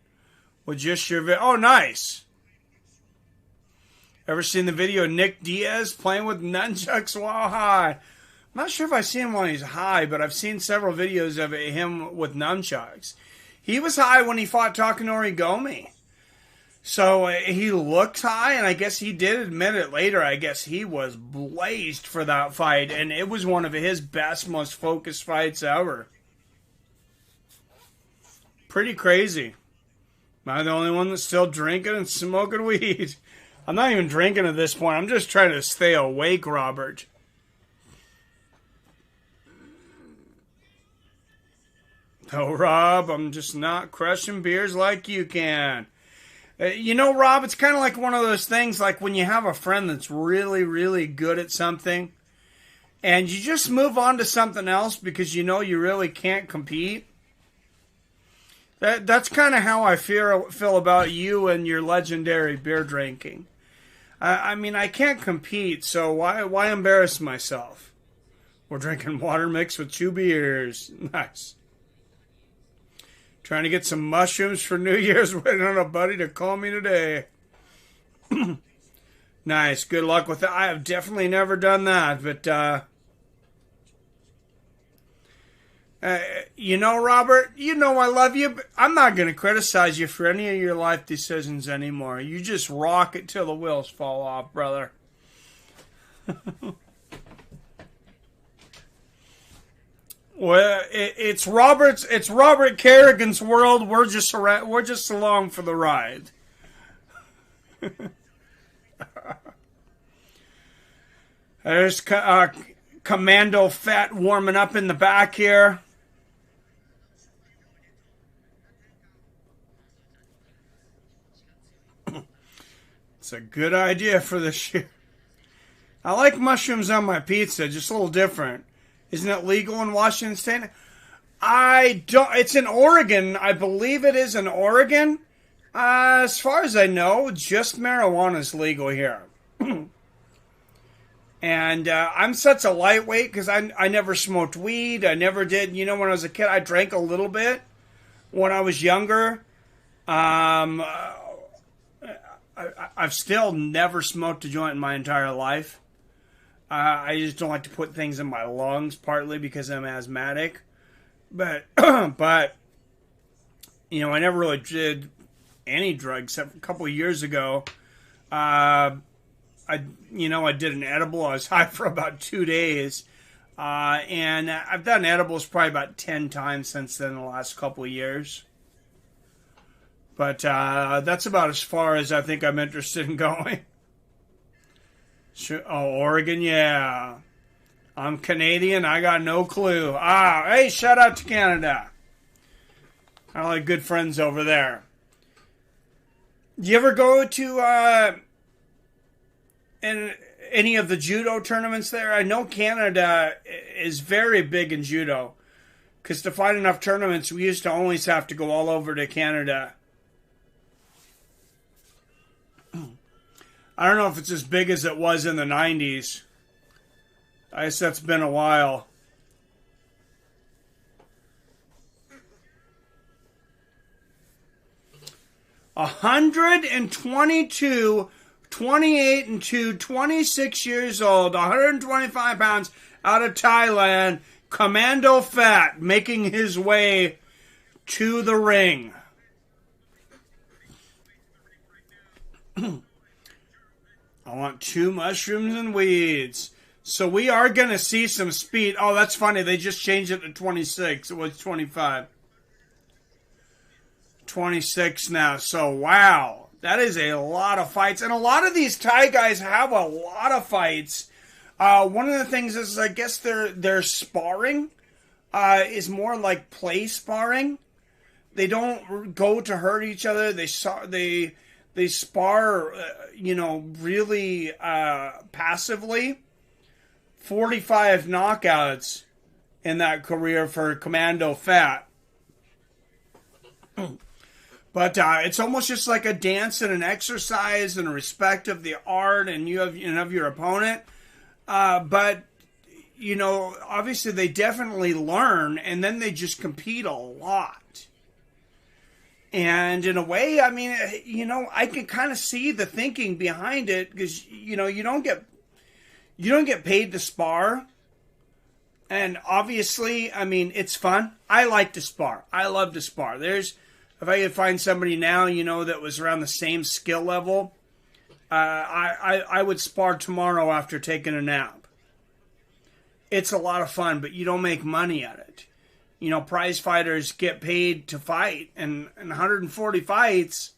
with just your video. Oh, nice. Ever seen the video of Nick Diaz playing with nunchucks while high? I'm not sure if I've seen him when he's high, but I've seen several videos of him with nunchucks. He was high when he fought Takanori Gomi. So he looked high, and I guess he did admit it later. I guess he was blazed for that fight, and it was one of his best, most focused fights ever. Pretty crazy. Am I the only one that's still drinking and smoking weed? I'm not even drinking at this point. I'm just trying to stay awake, Robert. Oh, Rob, I'm just not crushing beers like you can. Rob, it's kind of like one of those things, like when you have a friend that's really, really good at something, and you just move on to something else because you know you really can't compete. That's kind of how I feel about you and your legendary beer drinking. I mean, I can't compete, so why embarrass myself? We're drinking water mixed with 2 beers. Nice. Trying to get some mushrooms for New Year's. Waiting on a buddy to call me today. Nice. Good luck with that. I have definitely never done that, but you know, Robert, you know I love you, but I'm not going to criticize you for any of your life decisions anymore. You just rock it till the wheels fall off, brother. Well, it's Robert Kerrigan's world. We're just along for the ride. There's Commando Fat warming up in the back here. It's a good idea for this year. I like mushrooms on my pizza, just a little different. Isn't it legal in Washington State? I don't. It's in Oregon. I believe it is in Oregon. As far as I know, just marijuana is legal here. And I'm such a lightweight because I never smoked weed. I never did. You know, when I was a kid, I drank a little bit when I was younger. I've still never smoked a joint in my entire life. I just don't like to put things in my lungs, partly because I'm asthmatic. But, you know, I never really did any drugs except a couple of years ago. I did an edible. I was high for about 2 days. And I've done edibles probably about 10 times since then in the last couple of years. But that's about as far as I think I'm interested in going. Sure. Oh, Oregon, yeah. I'm Canadian. I got no clue. Hey, shout out to Canada. I like good friends over there. Do you ever go to any of the judo tournaments there? I know Canada is very big in judo. Because to find enough tournaments, we used to always have to go all over to Canada. I don't know if it's as big as it was in the 90s. I guess that's been a while. A 122, 28 and 2, 26 years old, 125 pounds, out of Thailand, Commando Fat, making his way to the ring. I want 2 mushrooms and weeds. So we are going to see some speed. Oh, that's funny. They just changed it to 26. It was 25. 26 now. So, wow. That is a lot of fights. And a lot of these Thai guys have a lot of fights. One of the things is, I guess their sparring is more like play sparring. They don't go to hurt each other. They spar, really passively. 45 knockouts in that career for Commando Fat. But it's almost just like a dance and an exercise and a respect of the art and of your opponent. But, obviously they definitely learn and then they just compete a lot. And in a way, I mean, I can kind of see the thinking behind it because, you don't get paid to spar. And obviously, I mean, it's fun. I like to spar. I love to spar. If I could find somebody now, that was around the same skill level, I would spar tomorrow after taking a nap. It's a lot of fun, but you don't make money at it. Prize fighters get paid to fight, and 140 fights,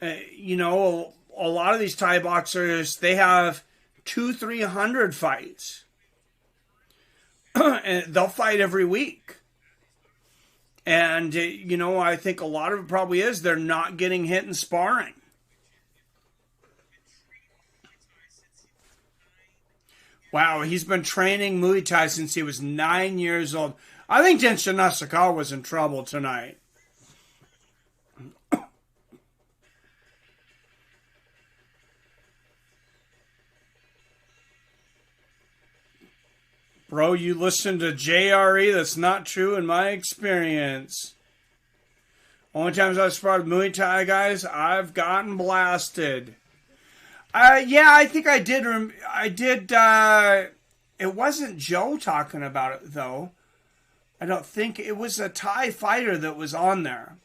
a lot of these Thai boxers, they have 200-300 fights. And they'll fight every week. And, I think a lot of it probably is they're not getting hit in sparring. Wow, he's been training Muay Thai since he was 9 years old. I think Tenshin Nasukawa was in trouble tonight. Bro, you listen to JRE? That's not true in my experience. Only times I've sparred Muay Thai guys, I've gotten blasted. Yeah, I think I did. It wasn't Joe talking about it, though. I don't think it was a Thai fighter that was on there.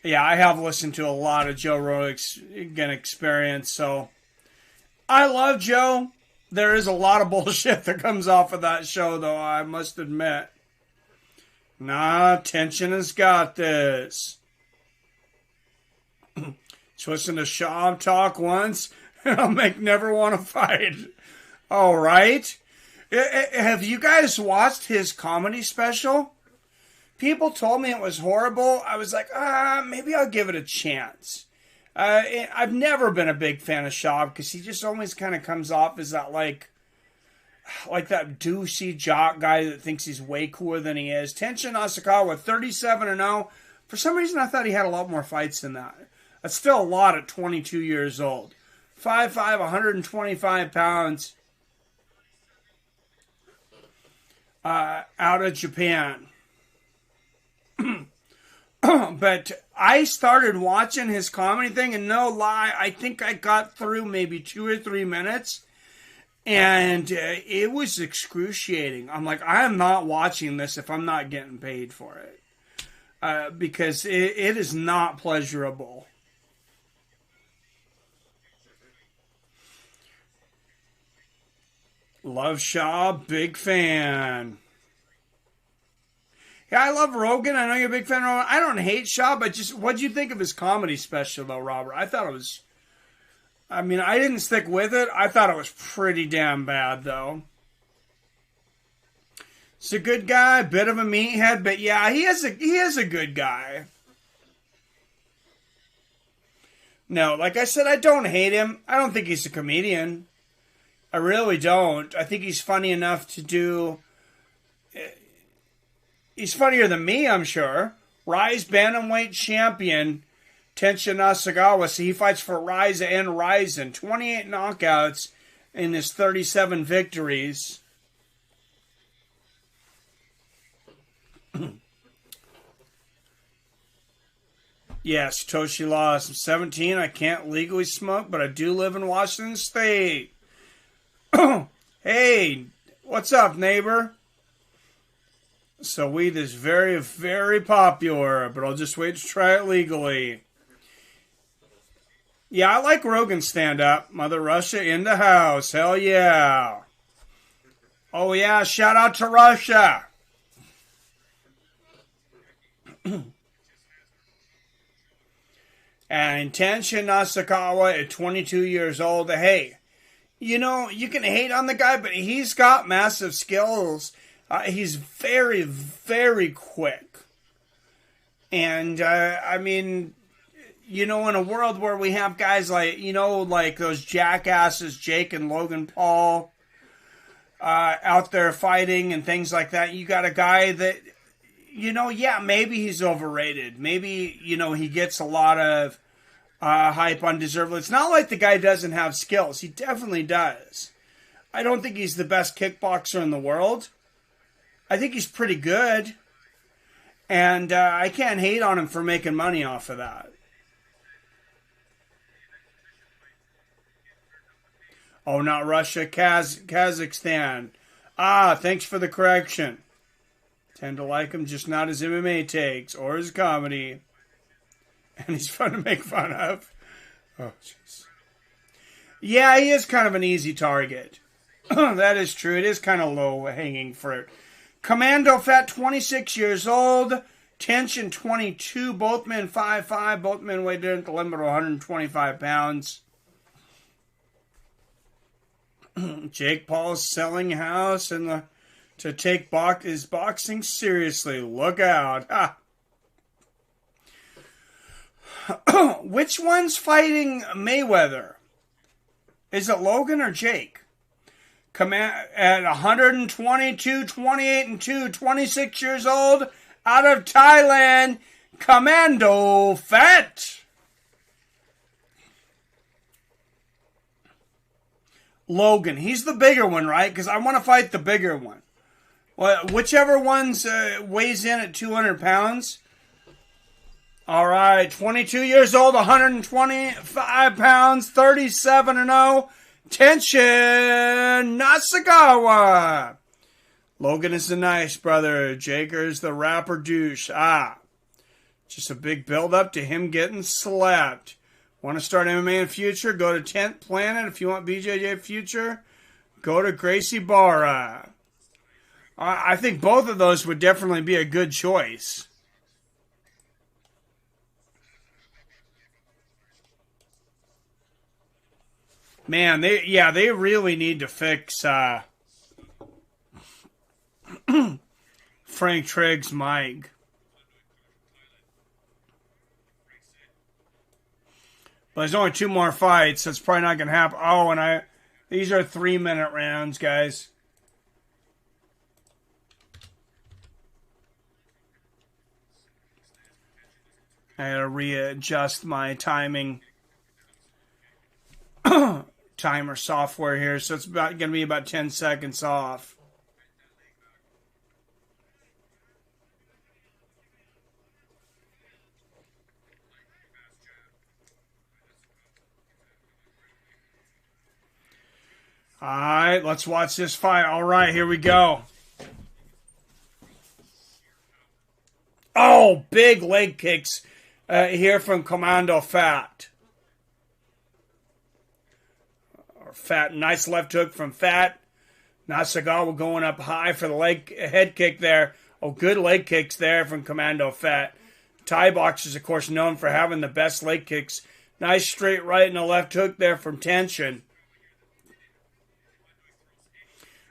Yeah, I have listened to a lot of Joe Rogan experience, so I love Joe. There is a lot of bullshit that comes off of that show, though, I must admit. Nah, Tenshin has got this. Just listen to Shab talk once, and I'll make never want to fight. All right. Have you guys watched his comedy special? People told me it was horrible. I was like, maybe I'll give it a chance. I've never been a big fan of Shab because he just always kind of comes off as that like that douchey jock guy that thinks he's way cooler than he is. Tenshin Nasukawa, 37-0. For some reason, I thought he had a lot more fights than that. That's still a lot at 22 years old. 5'5", 125 pounds. Out of Japan. But I started watching his comedy thing, and no lie, I think I got through maybe 2 or 3 minutes, and it was excruciating. I'm like, I am not watching this if I'm not getting paid for it, because it is not pleasurable. Love Shaw, big fan. Yeah, I love Rogan. I know you're a big fan of Rogan. I don't hate Shaw, but just what'd you think of his comedy special, though, Robert? I thought it was... I mean, I didn't stick with it. I thought it was pretty damn bad, though. He's a good guy, bit of a meathead, but yeah, he is a good guy. No, like I said, I don't hate him. I don't think he's a comedian. I really don't. I think he's funny enough to do... He's funnier than me, I'm sure. Rise Bantamweight Champion, Tenshin Nasukawa. So he fights for Rise and Rizin. 28 knockouts in his 37 victories. Yes, Toshi lost. I'm 17. I can't legally smoke, but I do live in Washington State. Hey, what's up, neighbor? So weed is very, very popular, but I'll just wait to try it legally. Yeah, I like Rogan stand-up. Mother Russia in the house. Hell yeah. Oh yeah, shout out to Russia. And Tenshin Nasukawa at 22 years old. Hey, you know, you can hate on the guy, but he's got massive skills. He's very, very quick. And, I mean, you know, in a world where we have guys like, you know, like those jackasses, Jake and Logan Paul, out there fighting and things like that, you got a guy that, you know, yeah, maybe he's overrated. Maybe, you know, he gets a lot of hype undeservedly. It's not like the guy doesn't have skills. He definitely does. I don't think he's the best kickboxer in the world. I think he's pretty good. And I can't hate on him for making money off of that. Oh, not Russia, Kazakhstan. Ah, thanks for the correction. Tend to like him, just not his MMA takes or his comedy. And he's fun to make fun of. Oh, jeez. Yeah, he is kind of an easy target. That is true. It is kind of low-hanging fruit. Commando Fat, 26 years old. Tenshin, 22. Both men 5'5". Both men weighed in at the limit of 125 pounds. Jake Paul's selling house and to take his boxing seriously. Look out. Ha. Which one's fighting Mayweather? Is it Logan or Jake? At 122, 28 and 2, 26 years old, out of Thailand, Commando Fat. Logan, he's the bigger one, right? Because I want to fight the bigger one. Well, whichever one's weighs in at 200 pounds. All right, 22 years old, 125 pounds, 37-0. Tenshin Nasukawa. Logan is the nice brother. Jager's the rapper douche. Just a big build-up to him getting slapped. Want to start MMA in future? Go to 10th Planet. If you want BJJ future, go to Gracie Barra. I think both of those would definitely be a good choice. Man, they really need to fix Frank Trigg's mic. But there's only 2 more fights, so it's probably not going to happen. Oh, and these are 3-minute rounds, guys. I gotta readjust my timing timer software here, so it's going to be about 10 seconds off. All right, let's watch this fight. All right, here we go. Oh, big leg kicks here from Commando Fat. Fat, nice left hook from Fat. Nasukawa going up high for the head kick there. Oh, good leg kicks there from Commando Fat. Thai boxers, of course, known for having the best leg kicks. Nice straight right and a left hook there from Tenshin.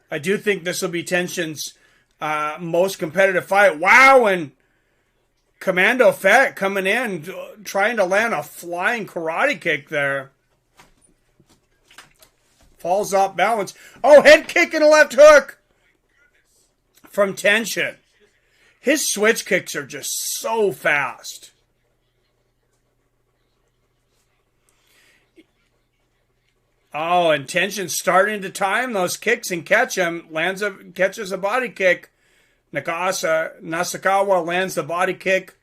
I do think this will be Tenshin's most competitive fight. Wow, and Commando Fat coming in, trying to land a flying karate kick there. Falls off balance. Oh, head kick and a left hook from Tenshin. His switch kicks are just so fast. Oh, and Tenshin's starting to time those kicks and catch him. Catches a body kick. Nasukawa lands the body kick.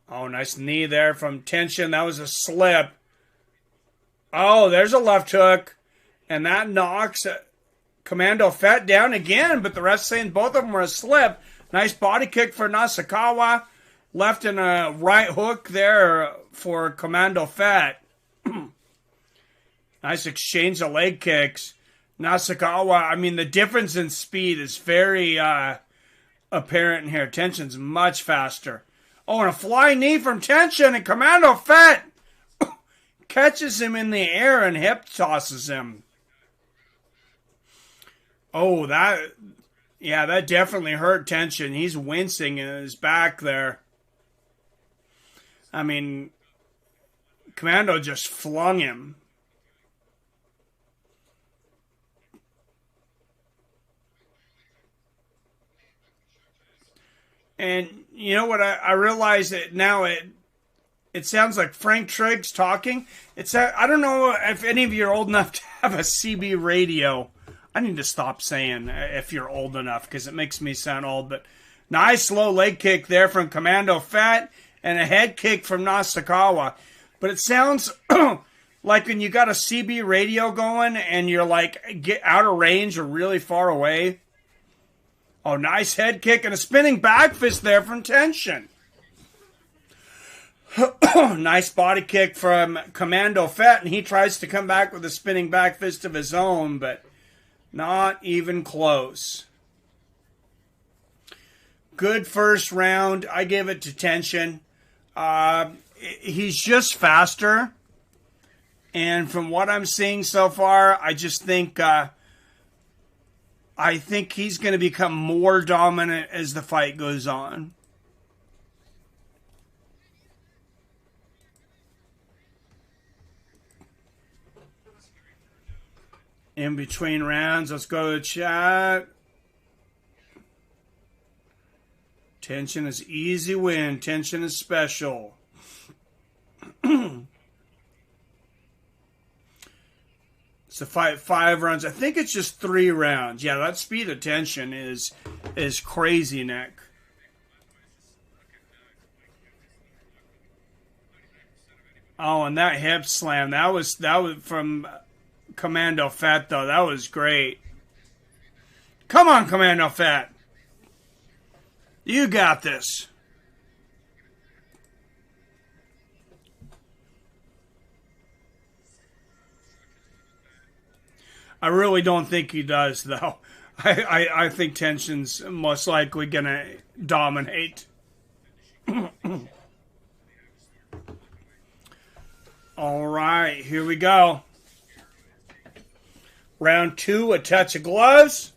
Oh, nice knee there from Tenshin. That was a slip. Oh, there's a left hook. And that knocks Commando Fat down again, but the rest saying both of them were a slip. Nice body kick for Nasukawa. Left and a right hook there for Commando Fat. Nice exchange of leg kicks. Nasukawa, I mean, the difference in speed is very apparent here. Tenshin's much faster. Oh, and a flying knee from Tenshin, and Commando Fat catches him in the air and hip tosses him. Oh, that definitely hurt Tenshin. He's wincing in his back there. I mean, Commando just flung him. And you know what? I realize that now it sounds like Frank Trigg's talking. I don't know if any of you are old enough to have a CB radio. I need to stop saying if you're old enough because it makes me sound old. But nice low leg kick there from Commando Fat and a head kick from Nasukawa. But it sounds like when you got a CB radio going and you're like get out of range or really far away. Oh, nice head kick and a spinning back fist there from Tenshin. Nice body kick from Commando Fat, and he tries to come back with a spinning back fist of his own, but not even close. Good first round. I give it to Tenshin. He's just faster, and from what I'm seeing so far, I just think he's going to become more dominant as the fight goes on. In between rounds, let's go to the chat. Tension is easy win. Tension is special. It's a fight 5 rounds. I think it's just 3 rounds. Yeah, that speed of tension is crazy, Nick. Oh, and that hip slam, that was from Commando Fat, though. That was great. Come on, Commando Fat. You got this. I really don't think he does, though. I think Tension's most likely going to dominate. All right, here we go. Round 2, a touch of gloves.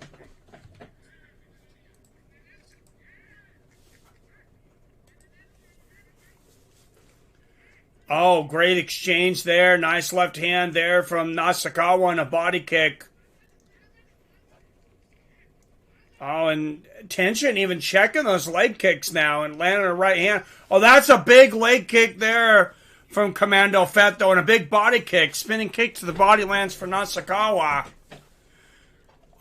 Oh, great exchange there. Nice left hand there from Nasukawa and a body kick. Oh, and Tension even checking those leg kicks now and landing a right hand. Oh, that's a big leg kick there from Commando Fat, though, and a big body kick. Spinning kick to the body lands for Nasukawa.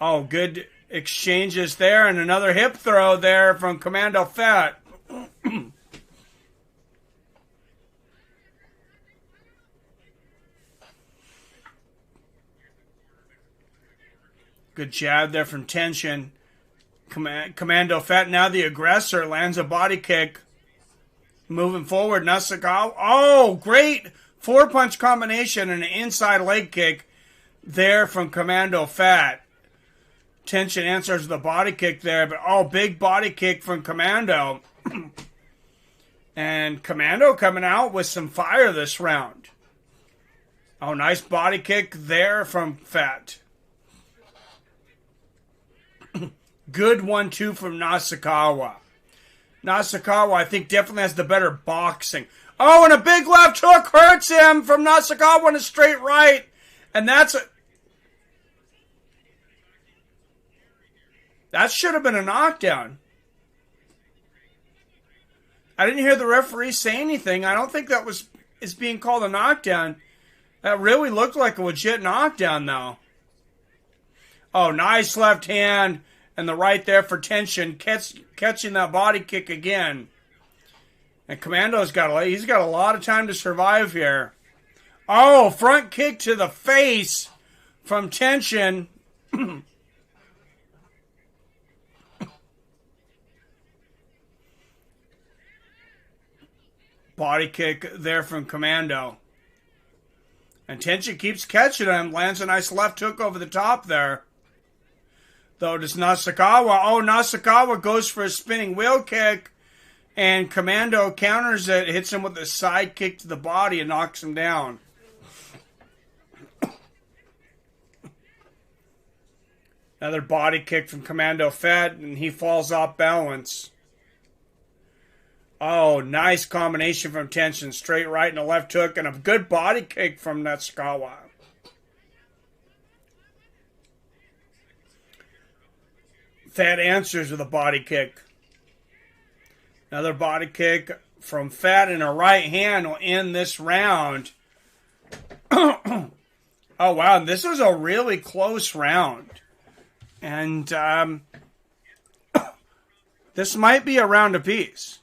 Oh, good exchanges there, and another hip throw there from Commando Fat. Good jab there from Tension. Commando Fat, now the aggressor, lands a body kick. Moving forward, Nasukawa. Oh, great 4-punch combination and an inside leg kick there from Commando Fat. Tension answers the body kick there, but oh, big body kick from Commando. And Commando coming out with some fire this round. Oh, nice body kick there from Fat. Good 1-2 from Nasukawa. Nasukawa, I think, definitely has the better boxing. Oh, and a big left hook hurts him from Nasukawa and a straight right. And that should have been a knockdown. I didn't hear the referee say anything. I don't think that is being called a knockdown. That really looked like a legit knockdown, though. Oh, nice left hand. And the right there for Tension, catching that body kick again. And Commando's got a lot of time to survive here. Oh, front kick to the face from Tension. Body kick there from Commando. And Tension keeps catching him, lands a nice left hook over the top there. Though does Nasukawa. Oh, Nasukawa goes for a spinning wheel kick. And Commando counters it, hits him with a side kick to the body and knocks him down. Another body kick from Commando Fat, and he falls off balance. Oh, nice combination from Tension. Straight right and a left hook, and a good body kick from Nasukawa. Fat answers with a body kick. Another body kick from Fat and a right hand will end this round. Oh, wow. This was a really close round. And this might be a round apiece.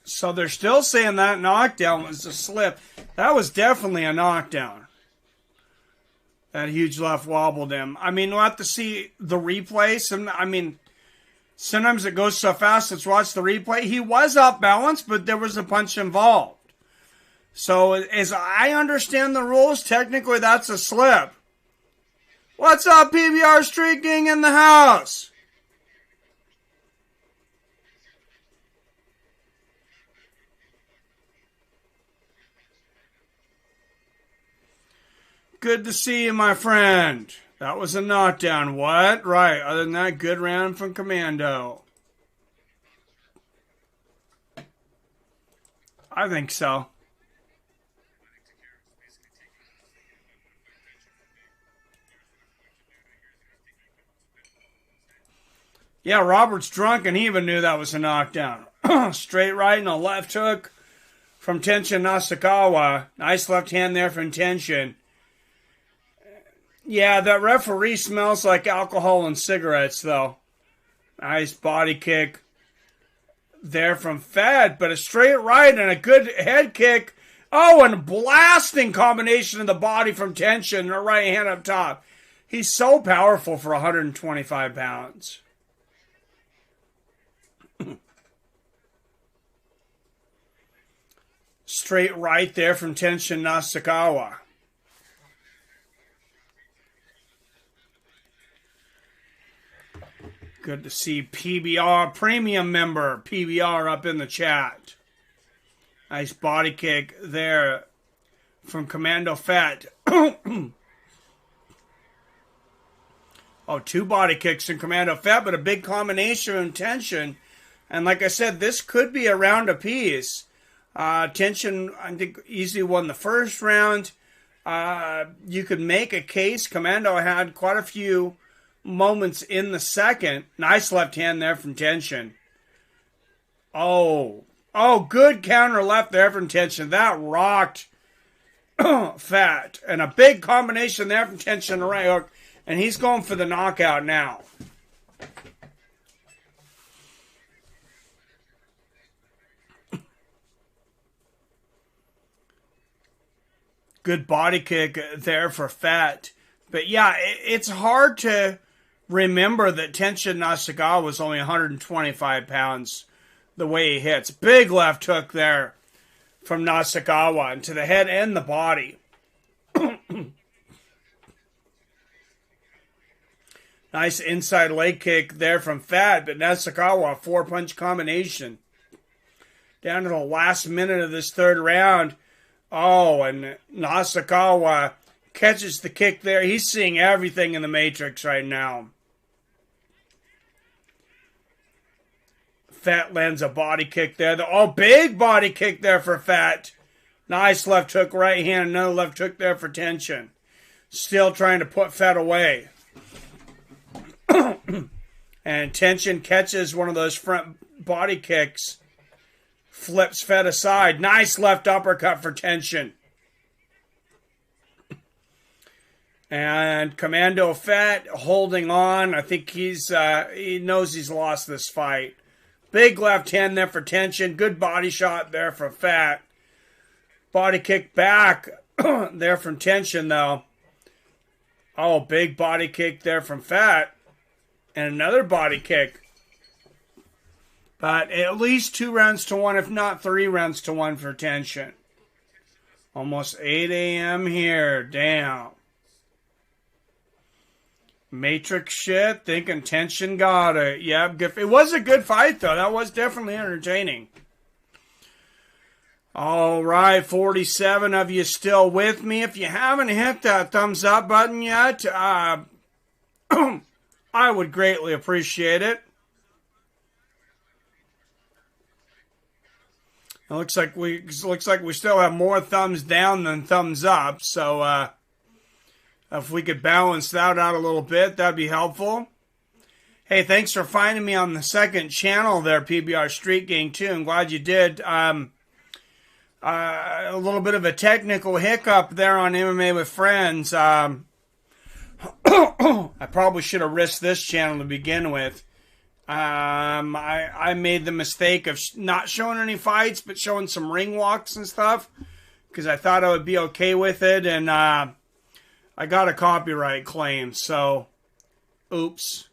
So they're still saying that knockdown was a slip. That was definitely a knockdown. That huge left wobbled him. I mean, we'll have to see the replay. Sometimes it goes so fast, let's watch the replay. He was off balance, but there was a punch involved. So as I understand the rules, technically that's a slip. What's up, PBR Street Gang in the house? Good to see you, my friend. That was a knockdown. What? Right. Other than that, good round from Commando. I think so. Yeah, Robert's drunk and he even knew that was a knockdown. Straight right and a left hook from Tenshin Nasukawa. Nice left hand there from Tenshin. Yeah, that referee smells like alcohol and cigarettes, though. Nice body kick there from Fed, but a straight right and a good head kick. Oh, and a blasting combination of the body from Tenshin and a right hand up top. He's so powerful for 125 pounds. Straight right there from Tenshin Nasukawa. Good to see PBR, premium member, PBR up in the chat. Nice body kick there from Commando Fett. Oh, two body kicks from Commando Fett, but a big combination of tension. And like I said, this could be a round apiece. Tenshin, I think, easily won the first round. You could make a case. Commando had quite a few moments in the second. Nice left hand there from Tenshin. Oh, good counter left there from Tenshin. That rocked Fat. And a big combination there from Tenshin, the right hook. And he's going for the knockout now. Good body kick there for Fat. But yeah, it's hard to remember that Tenshin Nasukawa was only 125 pounds the way he hits. Big left hook there from Nasukawa into the head and the body. Nice inside leg kick there from Fat, but Nasukawa, a 4-punch combination. Down to the last minute of this third round. Oh, and Nasukawa catches the kick there. He's seeing everything in the Matrix right now. Fat lands a body kick there. Oh, big body kick there for Fat. Nice left hook, right hand. Another left hook there for Tenshin. Still trying to put Fat away. And Tenshin catches one of those front body kicks. Flips Fed aside. Nice left uppercut for Tenshin. And Commando Fat holding on. I think he knows he's lost this fight. Big left hand there for Tenshin. Good body shot there for Fat. Body kick back there from Tenshin, though. Oh, big body kick there from Fat. And another body kick. But at least 2 rounds to 1, if not 3 rounds to 1 for Tenshin. Almost 8 a.m. here. Damn. Matrix shit. Thinking Tenshin got it. Yep. It was a good fight, though. That was definitely entertaining. All right. 47 of you still with me. If you haven't hit that thumbs up button yet, I would greatly appreciate it. It looks like we still have more thumbs down than thumbs up. So if we could balance that out a little bit, that'd be helpful. Hey, thanks for finding me on the second channel there, PBR Street Gang 2. I'm glad you did. A little bit of a technical hiccup there on MMA with Friends. I probably should have risked this channel to begin with. I made the mistake of not showing any fights, but showing some ring walks and stuff, because I thought I would be okay with it, and I got a copyright claim, so oops.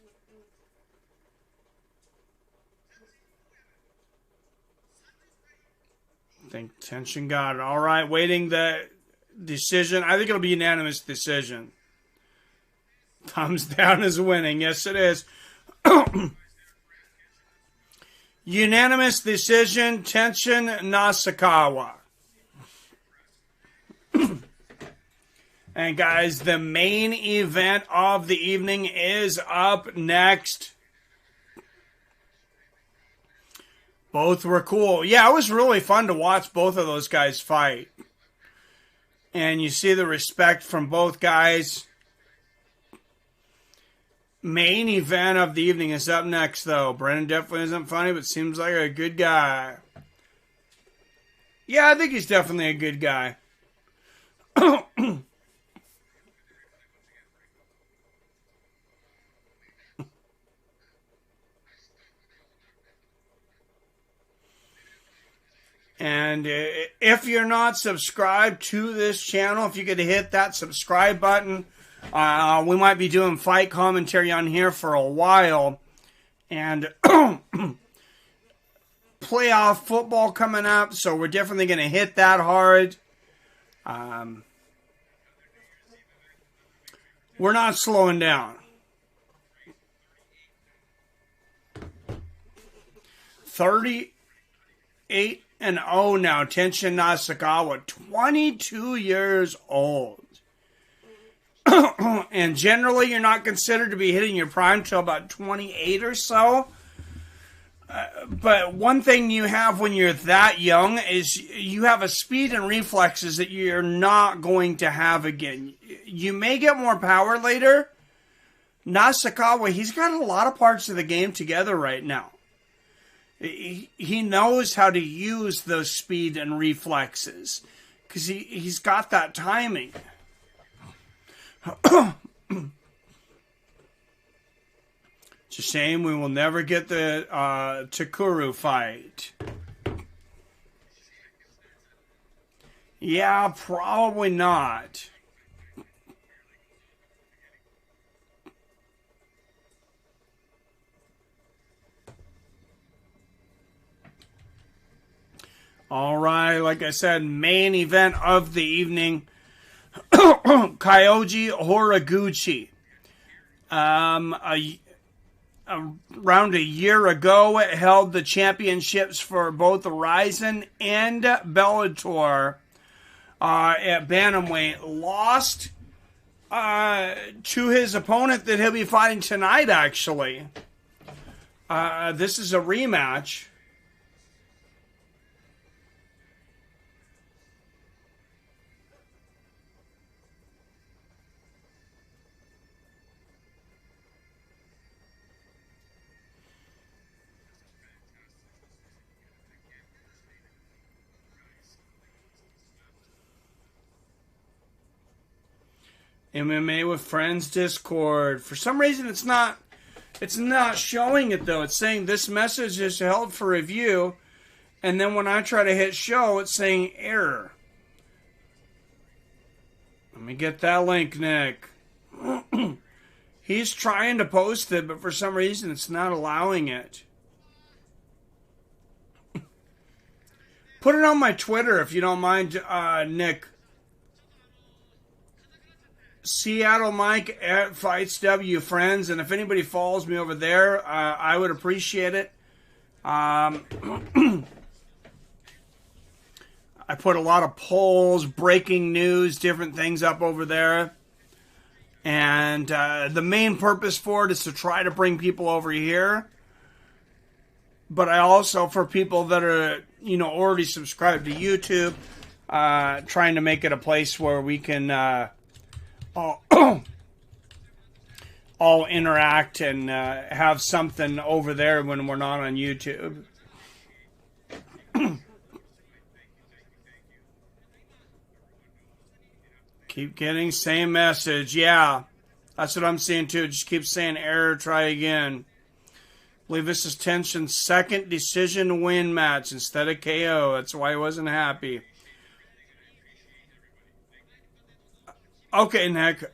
I think Tenshin got it. All right, waiting the decision. I think it'll be unanimous decision. Thumbs down is winning. Yes, it is. Unanimous decision, Tenshin Nasukawa. And guys, the main event of the evening is up next. Both were cool. Yeah, it was really fun to watch both of those guys fight. And you see the respect from both guys. Main event of the evening is up next, though. Brennan definitely isn't funny, but seems like a good guy. Yeah, I think he's definitely a good guy. And if you're not subscribed to this channel, if you could hit that subscribe button, we might be doing fight commentary on here for a while. And playoff football coming up, so we're definitely going to hit that hard. We're not slowing down. 38-0 now. Tenshin Nasukawa, 22 years old. And generally, you're not considered to be hitting your prime till about 28 or so. But one thing you have when you're that young is you have a speed and reflexes that you're not going to have again. You may get more power later. Nasukawa, he's got a lot of parts of the game together right now. He knows how to use those speed and reflexes because he's got that timing. It's a shame we will never get the Takuru fight. Yeah, probably not. All right, like I said, main event of the evening. Kyoji Horiguchi. Around a year ago, it held the championships for both Rizin and Bellator at bantamweight. Lost to his opponent that he'll be fighting tonight, actually. This is a rematch. MMA with Friends Discord. For some reason, it's not showing it, though. It's saying this message is held for review. And then when I try to hit show, it's saying error. Let me get that link, Nick. He's trying to post it, but for some reason, it's not allowing it. Put it on my Twitter if you don't mind, Nick. Seattle Mike at Fights W Friends, and if anybody follows me over there, I would appreciate it. I put a lot of polls, breaking news, different things up over there. And the main purpose for it is to try to bring people over here. But I also, for people that are, already subscribed to YouTube, trying to make it a place where we can all interact and have something over there when we're not on YouTube. Keep getting same message. Yeah, that's what I'm seeing too. Just keep saying error, try again. I believe this is Tenshin's second decision win match instead of KO. That's why he wasn't happy. Okay, Nick.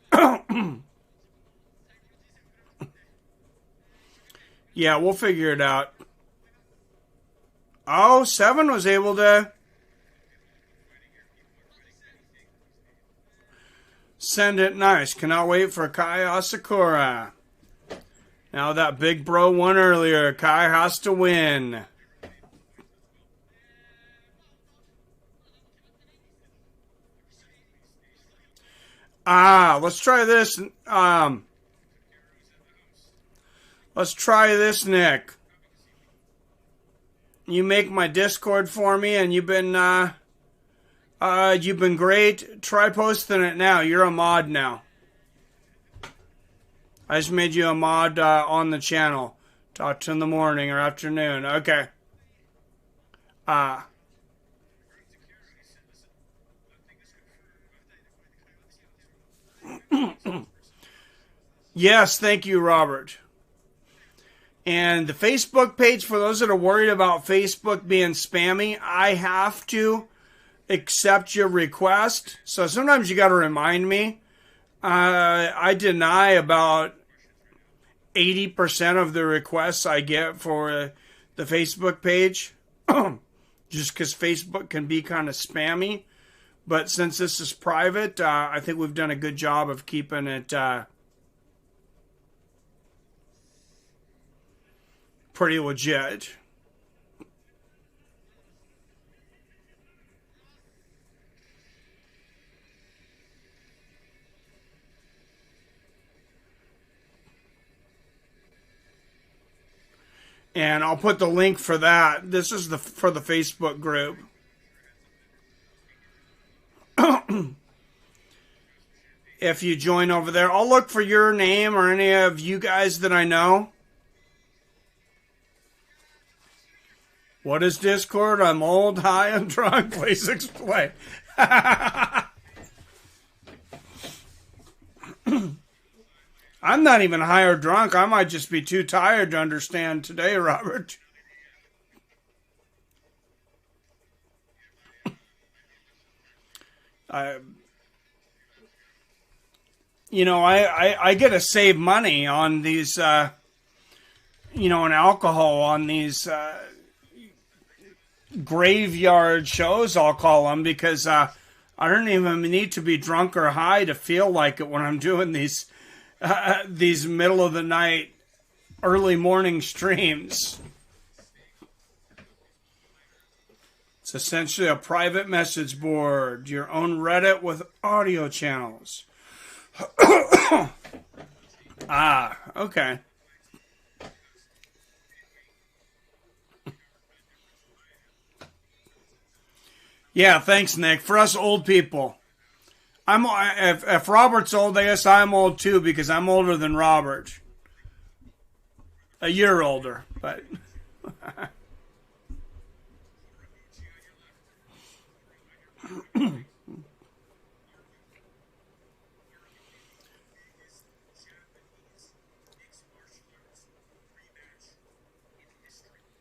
Yeah, we'll figure it out. Oh, 7 was able to send it nice. Cannot wait for Kai Asakura. Now that big bro won earlier. Kai has to win. Let's try this. Let's try this, Nick. You make my Discord for me, and you've been great. Try posting it now. You're a mod now. I just made you a mod on the channel. Talk to in the morning or afternoon. Okay. Yes, thank you, Robert. And the Facebook page, for those that are worried about Facebook being spammy, I have to accept your request. So sometimes you got to remind me. I deny about 80% of the requests I get for the Facebook page, just because Facebook can be kind of spammy. But since this is private, I think we've done a good job of keeping it pretty legit. And I'll put the link for that. This is for the Facebook group. If you join over there, I'll look for your name or any of you guys that I know. What is Discord? I'm old, high, and drunk. Please explain. I'm not even high or drunk. I might just be too tired to understand today, Robert. I get to save money on these, on alcohol on these graveyard shows, I'll call them, because I don't even need to be drunk or high to feel like it when I'm doing these middle of the night, early morning streams. It's essentially a private message board, your own Reddit with audio channels. Okay. Yeah, thanks, Nick. For us old people, if Robert's old, I guess I'm old too, because I'm older than Robert. A year older, but.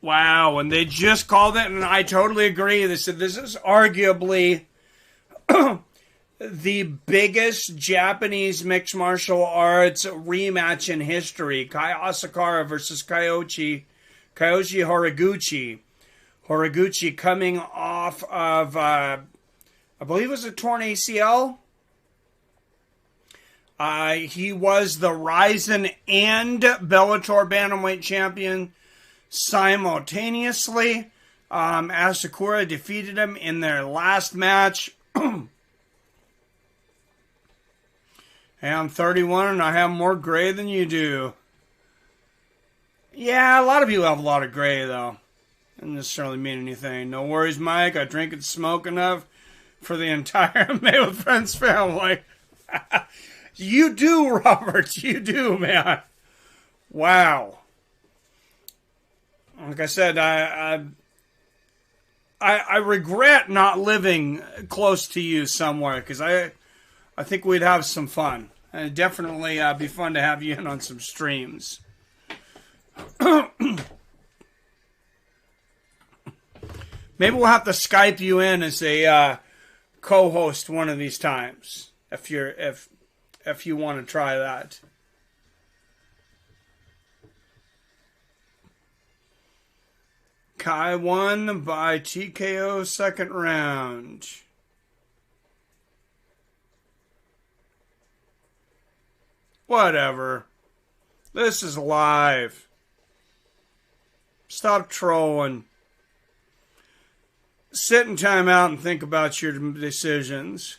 Wow, and they just called it, and I totally agree. They said this is arguably the biggest Japanese mixed martial arts rematch in history. Asakura versus Kyoji Horiguchi. Horiguchi coming off of, I believe it was a torn ACL. He was the Rizin and Bellator Bantamweight champion simultaneously. Asakura defeated him in their last match. Hey, I'm 31 and I have more gray than you do. Yeah, a lot of people have a lot of gray, though. Doesn't necessarily mean anything. No worries, Mike. I drink and smoke enough for the entire Made with Friends family. You do, Robert. You do, man. Wow. Like I said, I regret not living close to you somewhere, because I think we'd have some fun. It'd definitely be fun to have you in on some streams. Maybe we'll have to Skype you in as a co-host one of these times, if you want to try that. Kai won by TKO second round. Whatever. This is live. Stop trolling. Sit in time out and think about your decisions.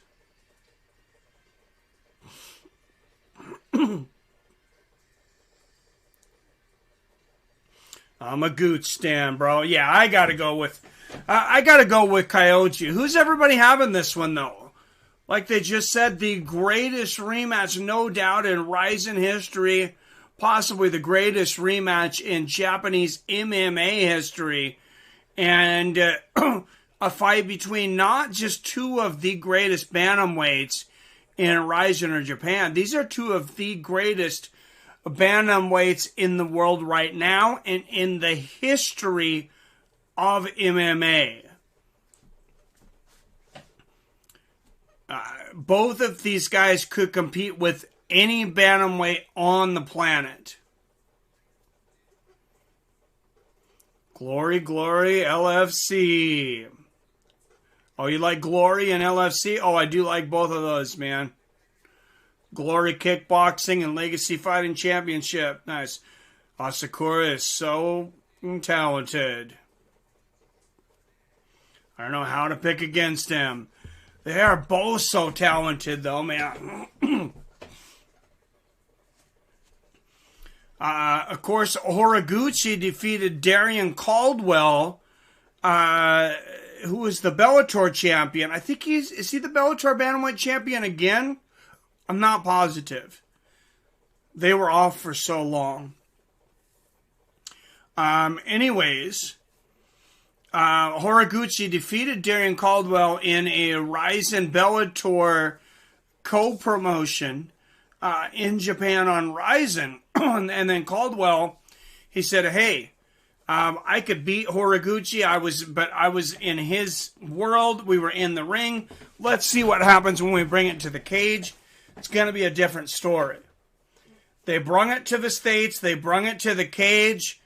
I'm a Goot stan, bro. Yeah, I gotta go with Kyoji. Who's everybody having this one though? Like they just said, the greatest rematch, no doubt, in Rizin history. Possibly the greatest rematch in Japanese MMA history. And a fight between not just two of the greatest bantamweights in Rizin or Japan. These are two of the greatest bantamweights in the world right now and in the history of MMA. Both of these guys could compete with any bantamweight on the planet. Glory, Glory, LFC. Oh, you like Glory and LFC? Oh, I do like both of those, man. Glory Kickboxing and Legacy Fighting Championship. Nice. Asakura is so talented. I don't know how to pick against him. They are both so talented, though, man. Of course, Horiguchi defeated Darian Caldwell, who is the Bellator champion. I think is he the Bellator Bantamweight champion again? I'm not positive. They were off for so long. Anyways, Horiguchi defeated Darian Caldwell in a Rizin Bellator co-promotion in Japan on Rizin. And then Caldwell, he said, hey, I could beat Horiguchi. I was in his world. We were in the ring. Let's see what happens when we bring it to the cage. It's going to be a different story. They brung it to the States. They brung it to the cage.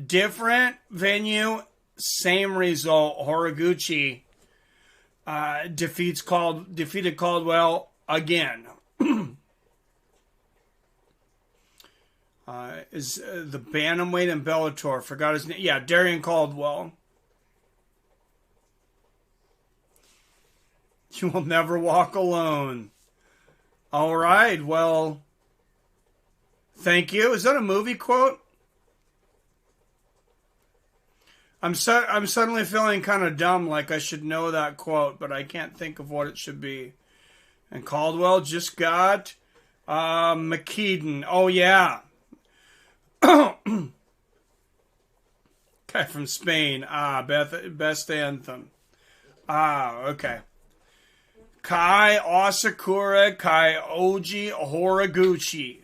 Different venue. Same result. Horiguchi defeated Caldwell again. Is the bantamweight in Bellator. Forgot his name. Yeah, Darian Caldwell. You will never walk alone. All right, well, thank you. Is that a movie quote? I'm suddenly feeling kind of dumb, like I should know that quote, but I can't think of what it should be. And Caldwell just got McKeedon. Oh, yeah. Guy from Spain. Best anthem. Okay. Kai Asakura, Kyoji Horiguchi.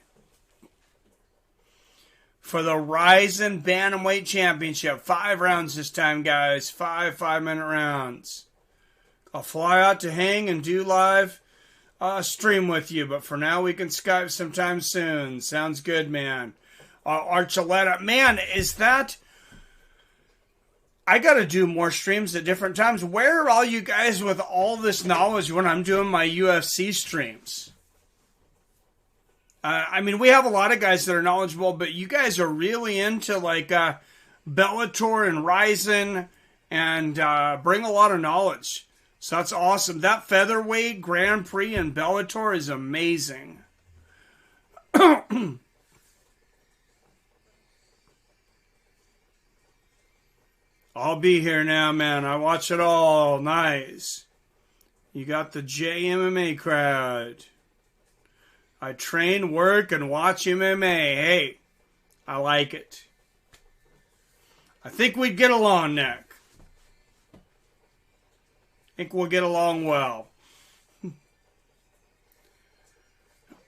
For the Rizin Bantamweight Championship. 5 rounds this time, guys. 5-minute rounds. I'll fly out to hang and do live stream with you. But for now, we can Skype sometime soon. Sounds good, man. Archuleta. Man, is that... I got to do more streams at different times. Where are all you guys with all this knowledge when I'm doing my UFC streams? I mean, we have a lot of guys that are knowledgeable, but you guys are really into like Bellator and Rizin and bring a lot of knowledge. So that's awesome. That featherweight Grand Prix in Bellator is amazing. I'll be here now, man. I watch it all. Nice. You got the JMMA crowd. I train, work, and watch MMA. Hey, I like it. I think we'd get along, Nick. I think we'll get along well.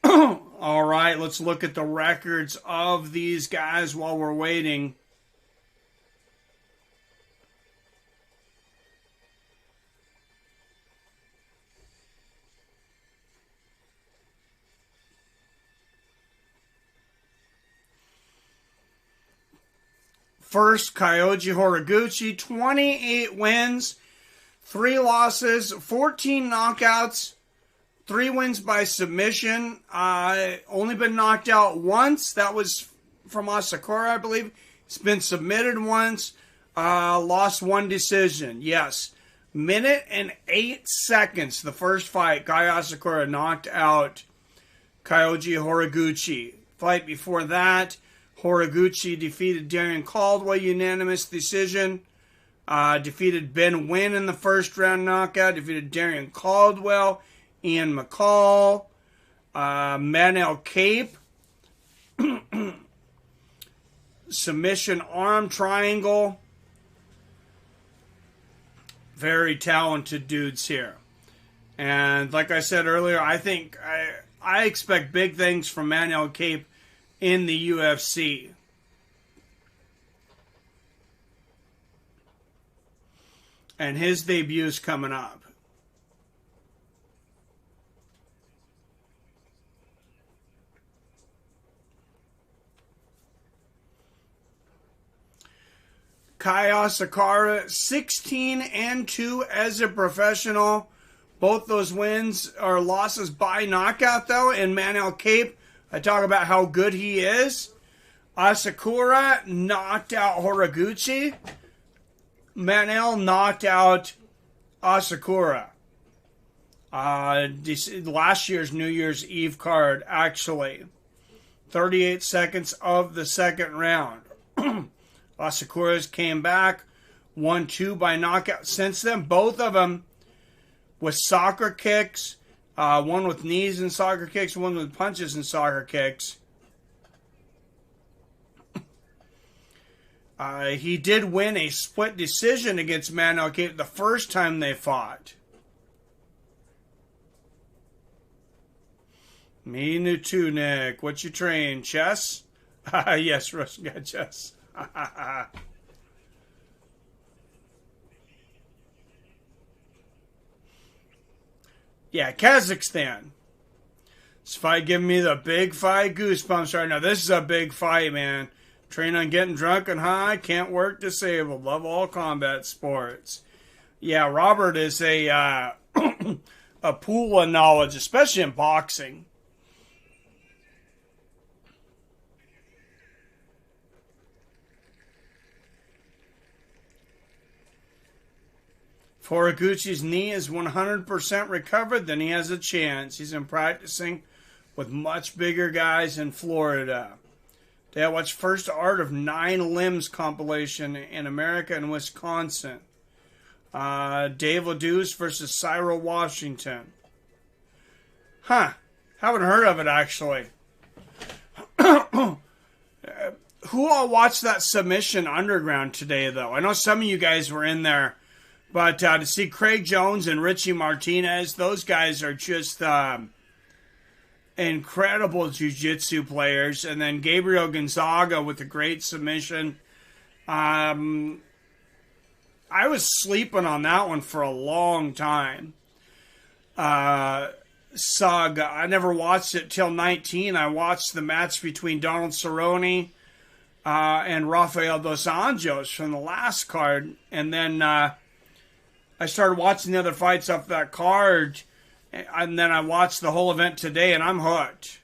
All right, let's look at the records of these guys while we're waiting. First, Kyoji Horiguchi, 28 wins, 3 losses, 14 knockouts, 3 wins by submission. Only been knocked out once. That was from Asakura, I believe. He's been submitted once. Lost 1 decision. Yes. 1:08 seconds. The first fight, Kai Asakura knocked out Kyoji Horiguchi. Fight before that, Horiguchi defeated Darian Caldwell unanimous decision. Defeated Ben Wynn in the first round knockout. Defeated Darian Caldwell, Ian McCall, Manel Cape. Submission arm triangle. Very talented dudes here. And like I said earlier, I think I expect big things from Manel Cape in the UFC. And his debut is coming up. Kai Asakura, 16-2 as a professional. Both those wins are losses by knockout, though. And Manel Cape, I talk about how good he is. Asakura knocked out Horiguchi. Manel knocked out Asakura. Last year's New Year's Eve card, actually. 38 seconds of the second round. Asakura's came back, 1-2 by knockout. Since then, both of them with soccer kicks. One with knees and soccer kicks, one with punches and soccer kicks. He did win a split decision against Manel Cape the first time they fought. Me too, Nick. What you train? Chess? Yes, Russian guy chess. Yeah, Kazakhstan. This fight giving me the big fight goosebumps right now. This is a big fight, man. Train on getting drunk and high. Can't work disabled. Love all combat sports. Yeah, Robert is a a pool of knowledge, especially in boxing. If Horiguchi's knee is 100% recovered, then he has a chance. He's been practicing with much bigger guys in Florida. They watched First Art of 9 Limbs compilation in America and Wisconsin. Dave LeDuce versus Cyril Washington. Haven't heard of it, actually. Who all watched that submission underground today, though? I know some of you guys were in there. But to see Craig Jones and Richie Martinez, those guys are just incredible jiu-jitsu players. And then Gabriel Gonzaga with a great submission. I was sleeping on that one for a long time. Saga, I never watched it till 19. I watched the match between Donald Cerrone and Rafael Dos Anjos from the last card. And then I started watching the other fights off that card, and then I watched the whole event today, and I'm hooked.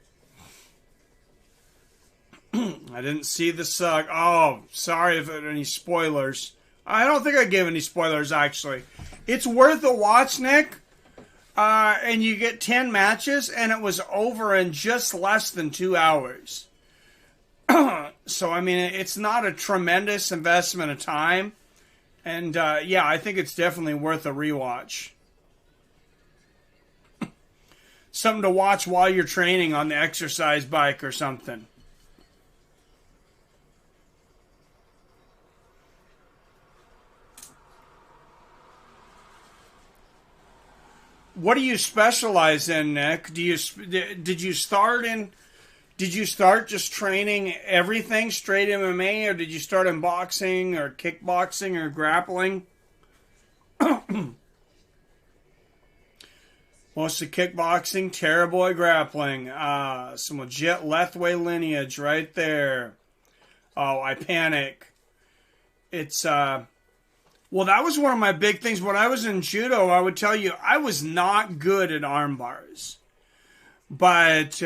I didn't see the suck. Oh, sorry if there are any spoilers. I don't think I gave any spoilers, actually. It's worth a watch, Nick. And you get 10 matches, and it was over in just less than 2 hours. So, I mean, it's not a tremendous investment of time. And, yeah, I think it's definitely worth a rewatch. Something to watch while you're training on the exercise bike or something. What do you specialize in, Nick? Did you start just training everything straight MMA, or did you start in boxing or kickboxing or grappling? Mostly kickboxing, terrible at grappling. Some legit Lethway lineage right there. Oh, I panic. It's, well, that was one of my big things. When I was in judo, I would tell you, I was not good at arm bars. But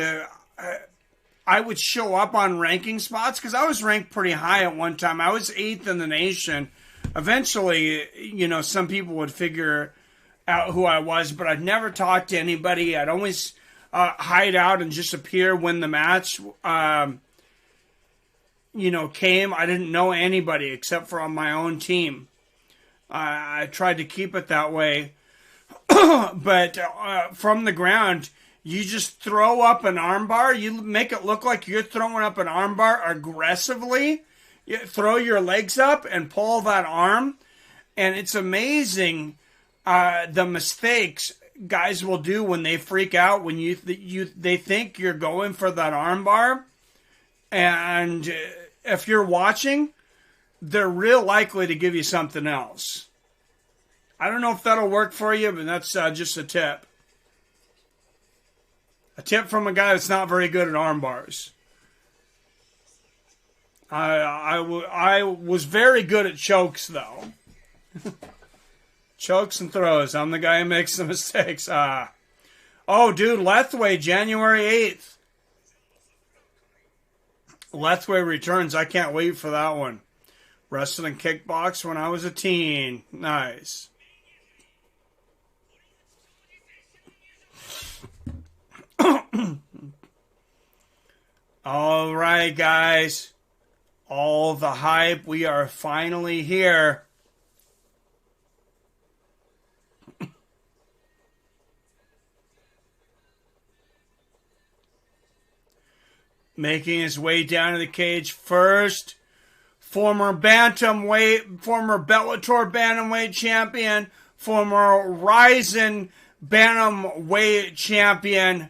I would show up on ranking spots because I was ranked pretty high at one time. I was 8th in the nation. Eventually, you know, some people would figure out who I was, but I'd never talk to anybody. I'd always hide out and just appear when the match came, I didn't know anybody except for on my own team. I tried to keep it that way. But from the ground, you just throw up an armbar. You make it look like you're throwing up an armbar aggressively. You throw your legs up and pull that arm. And it's amazing the mistakes guys will do when they freak out, when they think you're going for that armbar. And if you're watching, they're real likely to give you something else. I don't know if that'll work for you, but that's just a tip. A tip from a guy that's not very good at arm bars. I was very good at chokes, though. Chokes and throws. I'm the guy who makes the mistakes. Oh, dude, Lethway, January 8th. Lethway returns. I can't wait for that one. Wrestled and kickbox when I was a teen. Nice. All right, guys. All the hype. We are finally here. Making his way down to the cage first. Former Bellator Bantamweight champion. Former Rizin Bantamweight champion.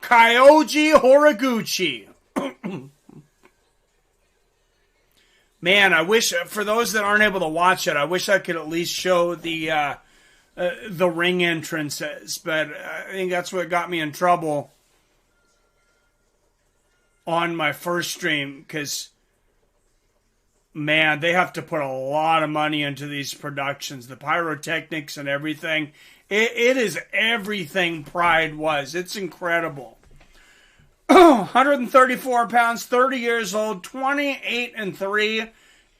Kyoji Horiguchi. Man, I wish, for those that aren't able to watch it, I wish I could at least show the ring entrances. But I think that's what got me in trouble on my first stream. Because, man, they have to put a lot of money into these productions. The pyrotechnics and everything. It is everything Pride was. It's incredible. 134 pounds, 30 years old, 28-3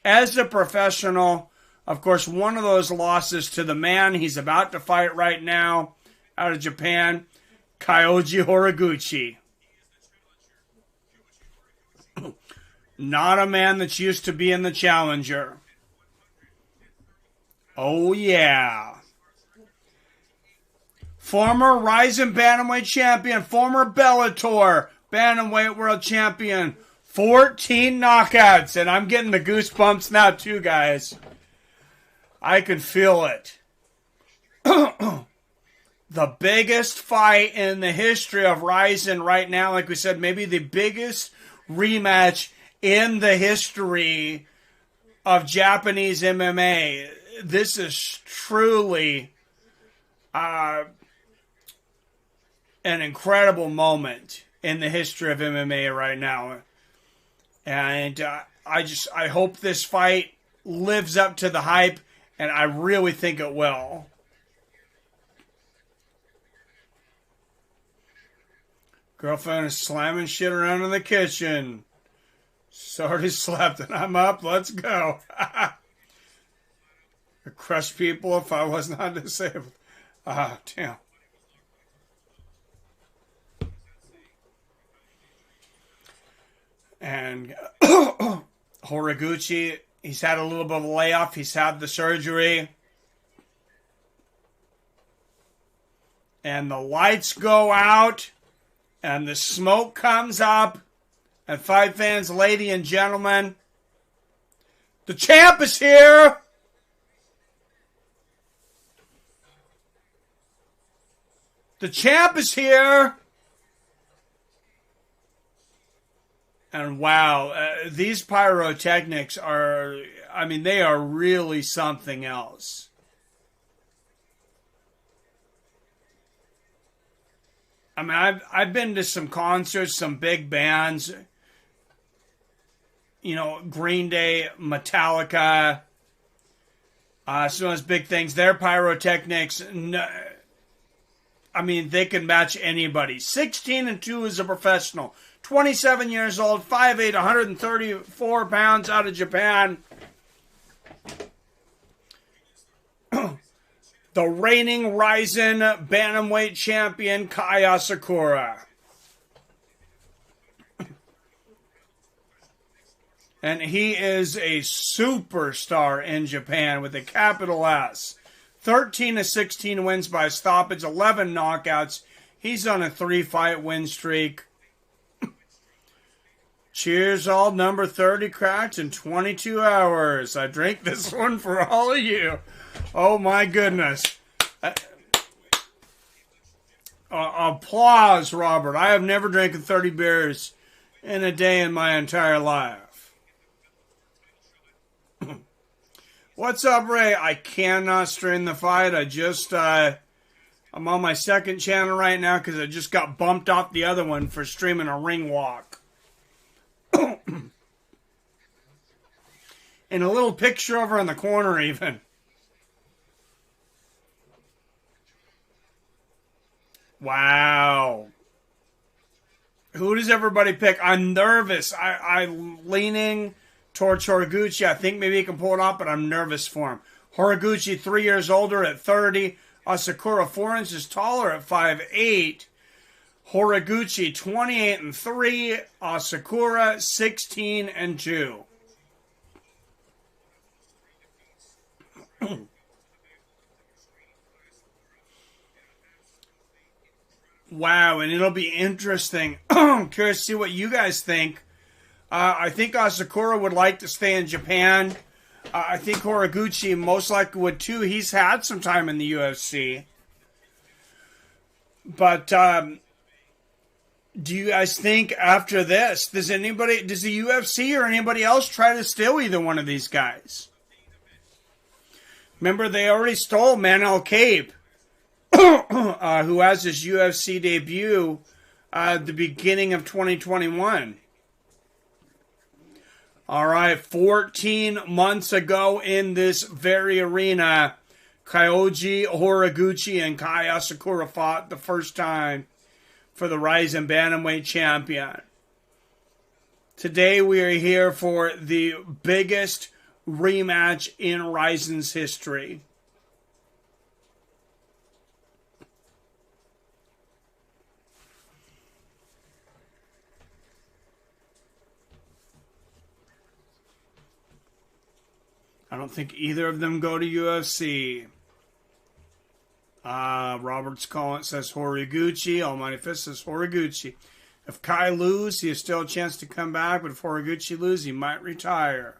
as a professional. Of course, one of those losses to the man he's about to fight right now out of Japan, Kyoji Horiguchi. Not a man that's used to being the challenger. Oh, yeah. Former Rizin Bantamweight champion, former Bellator Bantamweight world champion, 14 knockouts, and I'm getting the goosebumps now too, guys. I can feel it. The biggest fight in the history of Rizin right now, like we said, maybe the biggest rematch in the history of Japanese MMA. This is truly an incredible moment in the history of MMA right now. And I hope this fight lives up to the hype, and I really think it will. Girlfriend is slamming shit around in the kitchen. Sorry slept and I'm up. Let's go. I crush people if I was not disabled. Damn. And Horiguchi, he's had a little bit of a layoff. He's had the surgery. And the lights go out. And the smoke comes up. And fight fans, ladies and gentlemen, the champ is here. The champ is here. And wow, these pyrotechnics are, I mean, they are really something else. I mean, I've been to some concerts, some big bands, you know, Green Day, Metallica, some of those big things. Their pyrotechnics, I mean, they can match anybody. 16-2 as a professional. 27 years old, 5'8", 134 pounds out of Japan. The reigning Rizin Bantamweight champion, Kai Asakura. And he is a superstar in Japan with a capital S. 13 to 16 wins by stoppage, 11 knockouts. He's on a 3-fight win streak. Cheers, all number 30 cracked in 22 hours. I drink this one for all of you. Oh my goodness. Applause, Robert. I have never drank 30 beers in a day in my entire life. What's up, Ray? I cannot stream the fight. I'm on my second channel right now because I just got bumped off the other one for streaming a ring walk. And a little picture over in the corner even. Wow. Who does everybody pick? I'm nervous. I'm leaning towards Horiguchi. I think maybe he can pull it off, but I'm nervous for him. Horiguchi, 3 years older at 30. Asakura, 4 inches taller at 5'8". Horiguchi, 28-3. Asakura, 16-2. Wow, and it'll be interesting. Curious to see what you guys think. I think Asakura would like to stay in Japan. I think Horiguchi most likely would too. He's had some time in the UFC. But do you guys think after this, does the UFC or anybody else try to steal either one of these guys? Remember, they already stole Manel Cape, who has his UFC debut at the beginning of 2021. All right, 14 months ago in this very arena, Kyoji Horiguchi and Kai Asakura fought the first time for the Rizin Bantamweight champion. Today we are here for the biggest rematch in Rizin's history. I don't think either of them go to UFC. Robert's calling says Horiguchi. Almighty Fist says Horiguchi. If Kai loses, he has still a chance to come back, but if Horiguchi loses, he might retire.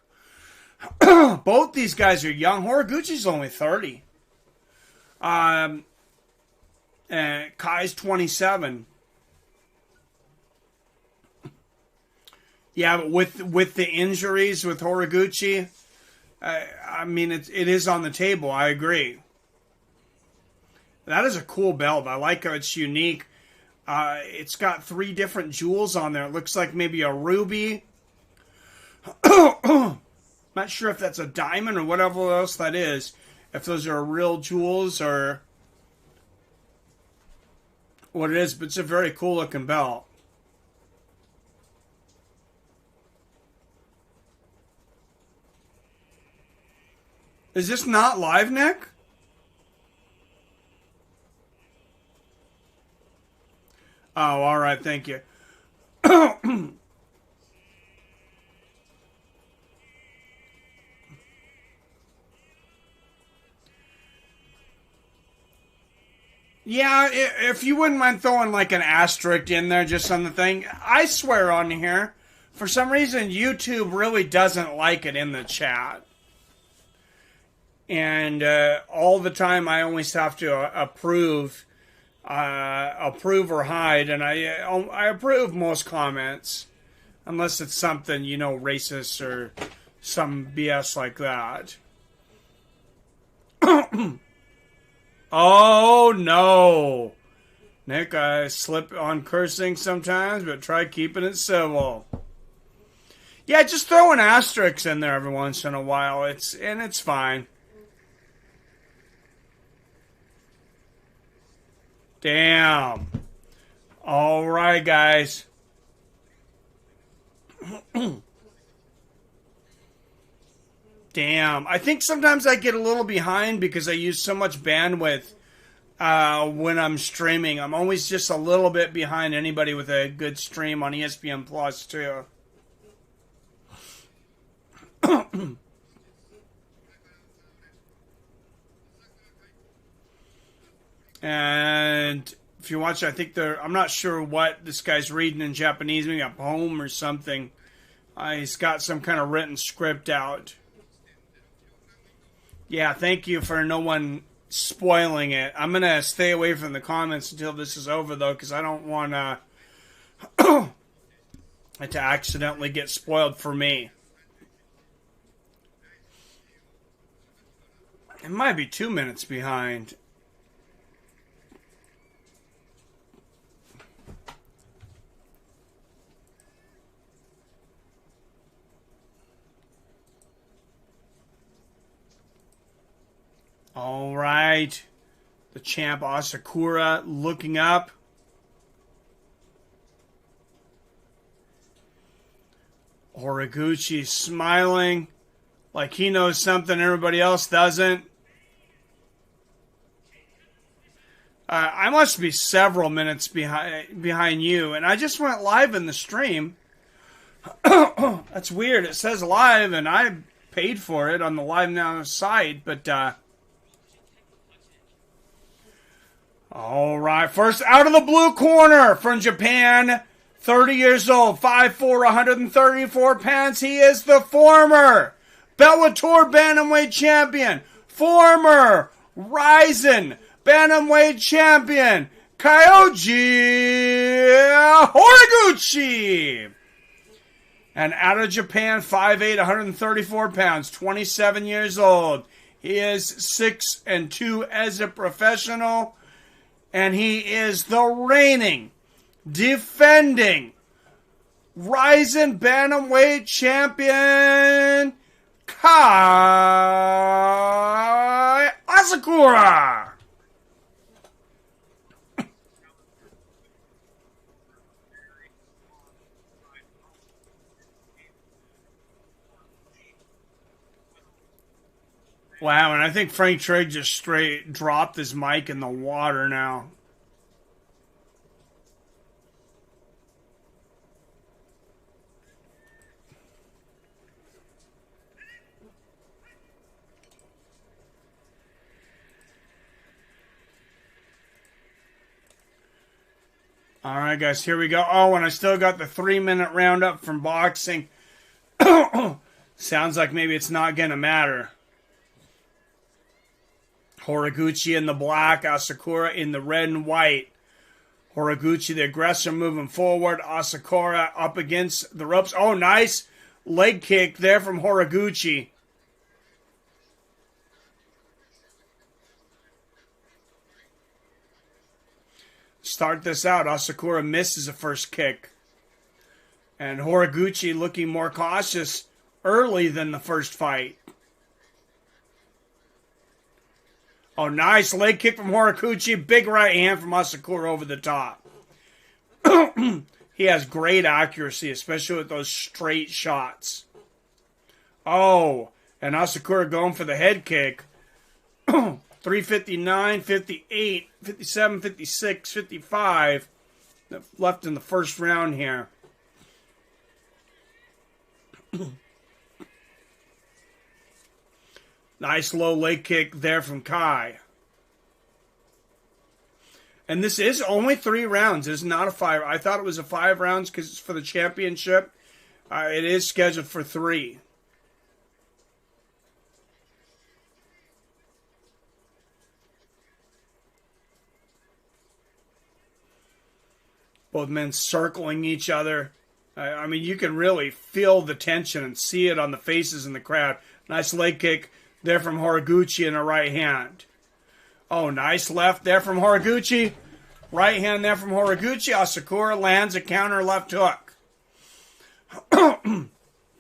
Both these guys are young. Horiguchi's only 30. And Kai's 27. Yeah, but with the injuries with Horiguchi, I mean, it is on the table. I agree. That is a cool belt. I like how it's unique. It's got 3 different jewels on there. It looks like maybe a ruby. Not sure if that's a diamond or whatever else that is. If those are real jewels or what it is. But it's a very cool looking belt. Is this not live, Nick? Oh, all right. Thank you. Yeah, if you wouldn't mind throwing like an asterisk in there just on the thing. I swear on here, for some reason, YouTube really doesn't like it in the chat. And all the time I always have to approve or hide. And I approve most comments. Unless it's something, racist or some BS like that. Oh, no. Nick, I slip on cursing sometimes, but try keeping it civil. Yeah, just throw an asterisk in there every once in a while. It's fine. Damn. All right, guys. Damn. I think sometimes I get a little behind because I use so much bandwidth when I'm streaming. I'm always just a little bit behind anybody with a good stream on ESPN Plus, too. And if you watch, I think I'm not sure what this guy's reading in Japanese, maybe a poem or something. He's got some kind of written script out. Yeah, thank you for no one spoiling it. I'm going to stay away from the comments until this is over, though, because I don't want it to accidentally get spoiled for me. It might be 2 minutes behind. All right. The champ Asakura looking up. Horiguchi smiling like he knows something everybody else doesn't. I must be several minutes behind you, and I just went live in the stream. That's weird. It says live, and I paid for it on the Live Now site, but all right, first out of the blue corner from Japan, 30 years old, 5'4", 134 pounds. He is the former Bellator Bantamweight champion, former Rizin Bantamweight champion, Kyoji Horiguchi. And out of Japan, 5'8", 134 pounds, 27 years old. He is 6-2 as a professional. And he is the reigning, defending, Rizin Bantamweight champion, Kai Asakura. Wow, and I think Frank Trigg just straight dropped his mic in the water now. All right, guys, here we go. Oh, and I still got the 3-minute roundup from boxing. Sounds like maybe it's not going to matter. Horiguchi in the black, Asakura in the red and white. Horiguchi, the aggressor, moving forward. Asakura up against the ropes. Oh, nice leg kick there from Horiguchi. Start this out. Asakura misses the first kick. And Horiguchi looking more cautious early than the first fight. Oh, nice leg kick from Horiguchi. Big right hand from Asakura over the top. He has great accuracy, especially with those straight shots. Oh, and Asakura going for the head kick. 359, 58, 57, 56, 55. Left in the first round here. Nice low leg kick there from Kai. And this is only 3 rounds. It's not a 5. I thought it was a 5 rounds because it's for the championship. It is scheduled for 3. Both men circling each other. I mean, you can really feel the tension and see it on the faces in the crowd. Nice leg kick there from Horiguchi in the right hand. Oh, nice left there from Horiguchi. Right hand there from Horiguchi. Asakura lands a counter left hook.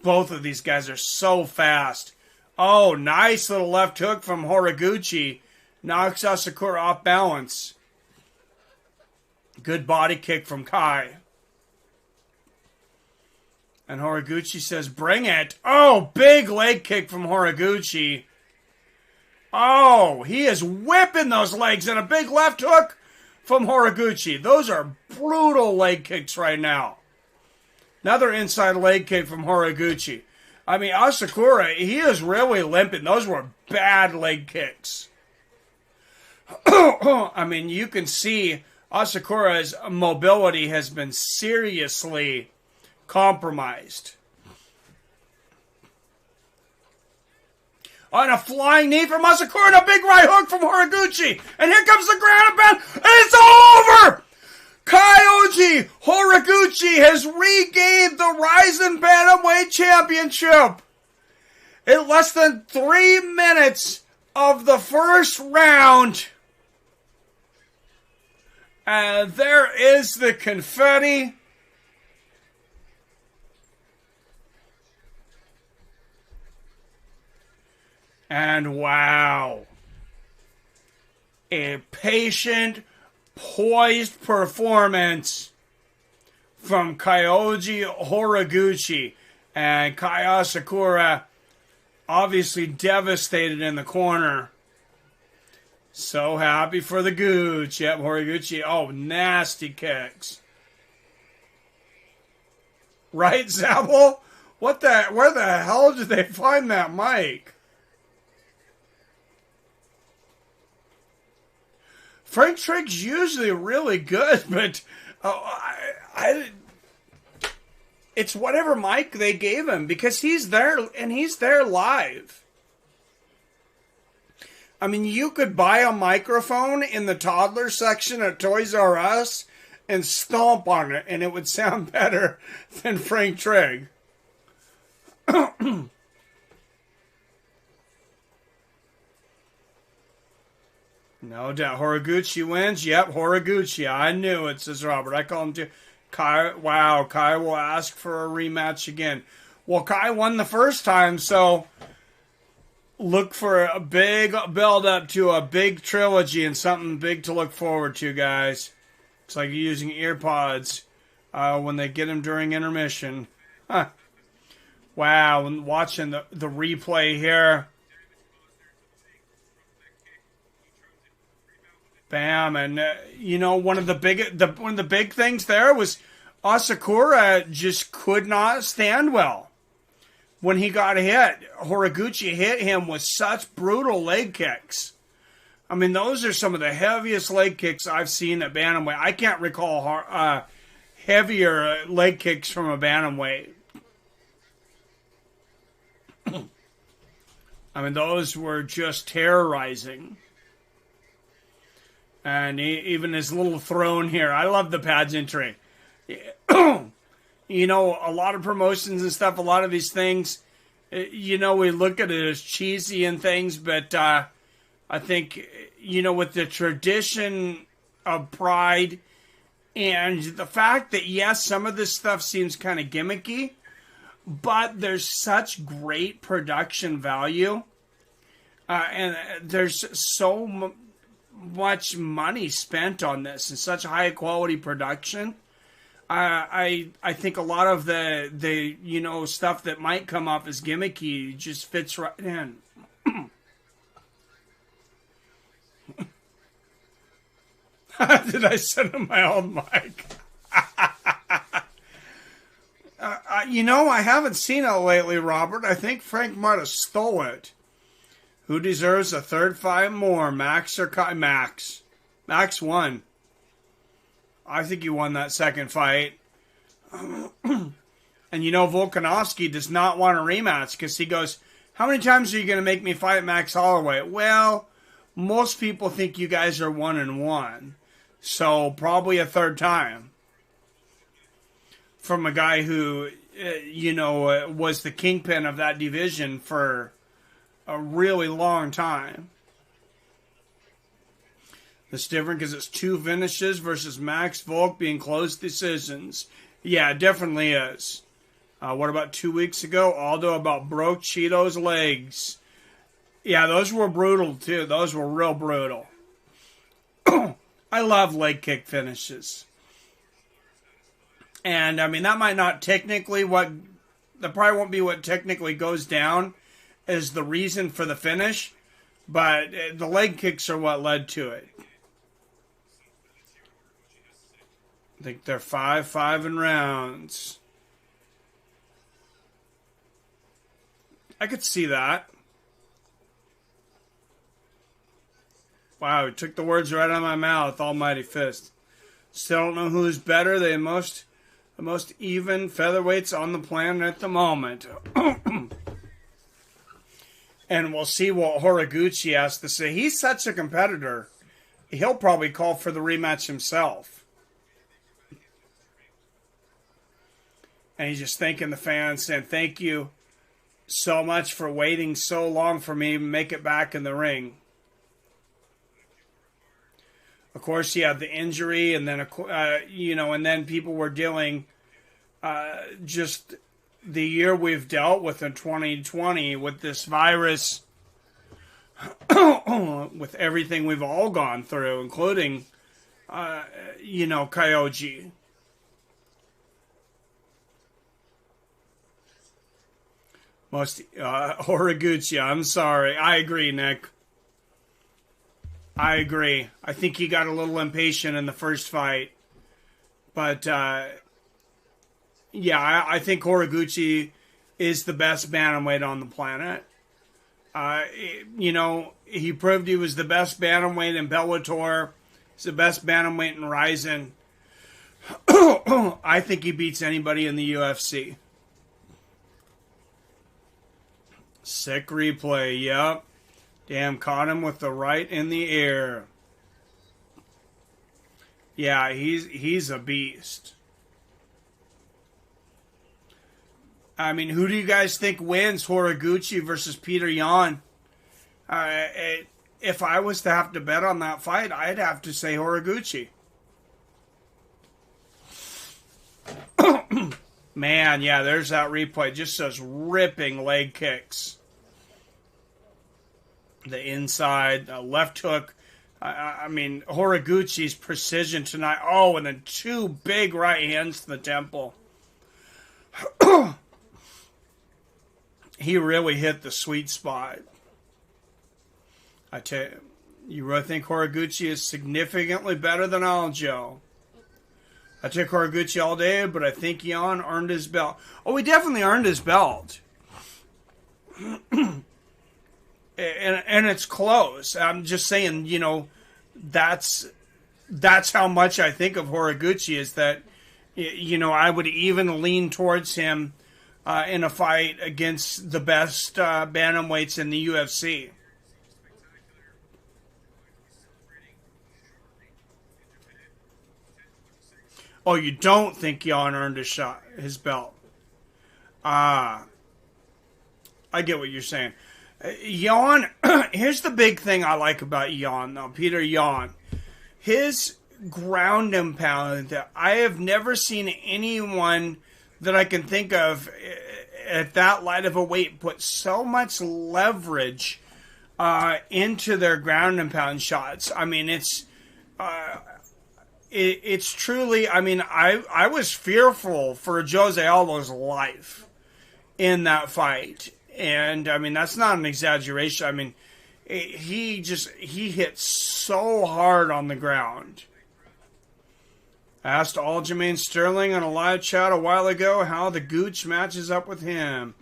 Both of these guys are so fast. Oh, nice little left hook from Horiguchi. Knocks Asakura off balance. Good body kick from Kai. And Horiguchi says, bring it. Oh, big leg kick from Horiguchi. Oh, he is whipping those legs and a big left hook from Horiguchi. Those are brutal leg kicks right now. Another inside leg kick from Horiguchi. I mean, Asakura, he is really limping. Those were bad leg kicks. I mean, you can see Asakura's mobility has been seriously compromised. On a flying knee from Asakura and a big right hook from Horiguchi. And here comes the ground and pound. And it's all over! Kyoji Horiguchi has regained the Rizin Bantamweight Championship in less than 3 minutes of the first round. And there is the confetti. And wow. A patient, poised performance from Kyoji Horiguchi. And Kai Asakura obviously devastated in the corner. So happy for the Gooch. Yep, Horiguchi. Oh, nasty kicks. Right, Zabel? Where the hell did they find that mic? Frank Trigg's usually really good, but it's whatever mic they gave him because he's there and he's there live. I mean, you could buy a microphone in the toddler section at Toys R Us and stomp on it, and it would sound better than Frank Trigg. No doubt. Horiguchi wins. Yep, Horiguchi. I knew it, says Robert. I call him too. Kai will ask for a rematch again. Well, Kai won the first time, so look for a big build-up to a big trilogy and something big to look forward to, guys. It's like using ear pods when they get them during intermission. Huh. Wow, and watching the replay here. Bam, and one of the big things there was Asakura just could not stand well when he got hit. Horiguchi hit him with such brutal leg kicks. I mean, those are some of the heaviest leg kicks I've seen at bantamweight. I can't recall heavier leg kicks from a bantamweight. I mean, those were just terrorizing. And even his little throne here. I love the pageantry. A lot of promotions and stuff, a lot of these things, we look at it as cheesy and things, but I think, with the tradition of Pride and the fact that, yes, some of this stuff seems kind of gimmicky, but there's such great production value. And there's so much money spent on this and such high quality production. I think a lot of the stuff that might come off as gimmicky just fits right in. Did I send him my own mic? I haven't seen it lately, Robert. I think Frank might have stole it. Who deserves a third fight more, Max or Kai? Max. Max won. I think he won that second fight. And Volkanovski does not want a rematch because he goes, how many times are you going to make me fight Max Holloway? Well, most people think you guys are 1-1. So probably a third time. From a guy who, was the kingpin of that division for a really long time. It's different because it's 2 finishes versus Max Volk being close decisions. Yeah, it definitely is. What about 2 weeks ago? Aldo about broke Cheeto's legs. Yeah, those were brutal too. Those were real brutal. I love leg kick finishes. And, I mean, that might not technically that probably won't be what technically goes down as the reason for the finish, but the leg kicks are what led to it. I think they're 5 in rounds. I could see that. Wow, he took the words right out of my mouth. Almighty fist. Still don't know who's better. The most even featherweights on the planet at the moment. And we'll see what Horiguchi has to say. He's such a competitor. He'll probably call for the rematch himself. And he's just thanking the fans, saying, thank you so much for waiting so long for me to make it back in the ring. Of course, he had the injury, and then, and then people were dealing just the year we've dealt with in 2020 with this virus, with everything we've all gone through, including, Kyoji. Horiguchi, I'm sorry. I agree, Nick. I agree. I think he got a little impatient in the first fight. But, I think Horiguchi is the best bantamweight on the planet. He proved he was the best bantamweight in Bellator. He's the best bantamweight in Rizin. I think he beats anybody in the UFC. Sick replay, yep. Damn, caught him with the right in the air. Yeah, he's a beast. I mean, who do you guys think wins, Horiguchi versus Peter Yan? If I was to have to bet on that fight, I'd have to say Horiguchi. Man, yeah, there's that replay. Just those ripping leg kicks. The inside, left hook. I mean, Horiguchi's precision tonight. Oh, and then two big right hands to the temple. He really hit the sweet spot. I tell you, you really think Horiguchi is significantly better than Aljo? I took Horiguchi all day, but I think Yan earned his belt. Oh, he definitely earned his belt. And it's close. I'm just saying, that's how much I think of Horiguchi, is that, I would even lean towards him in a fight against the best bantamweights in the UFC. Oh, you don't think Yan earned his belt? I get what you're saying. Yan, here's the big thing I like about Yan, though, Peter Yan. His ground and pound, I have never seen anyone that I can think of at that light of a weight put so much leverage into their ground and pound shots. I mean, it's truly, I mean, I was fearful for Jose Aldo's life in that fight. And, I mean, that's not an exaggeration. I mean, he hit so hard on the ground. I asked Aljamain Sterling on a live chat a while ago how the Gooch matches up with him.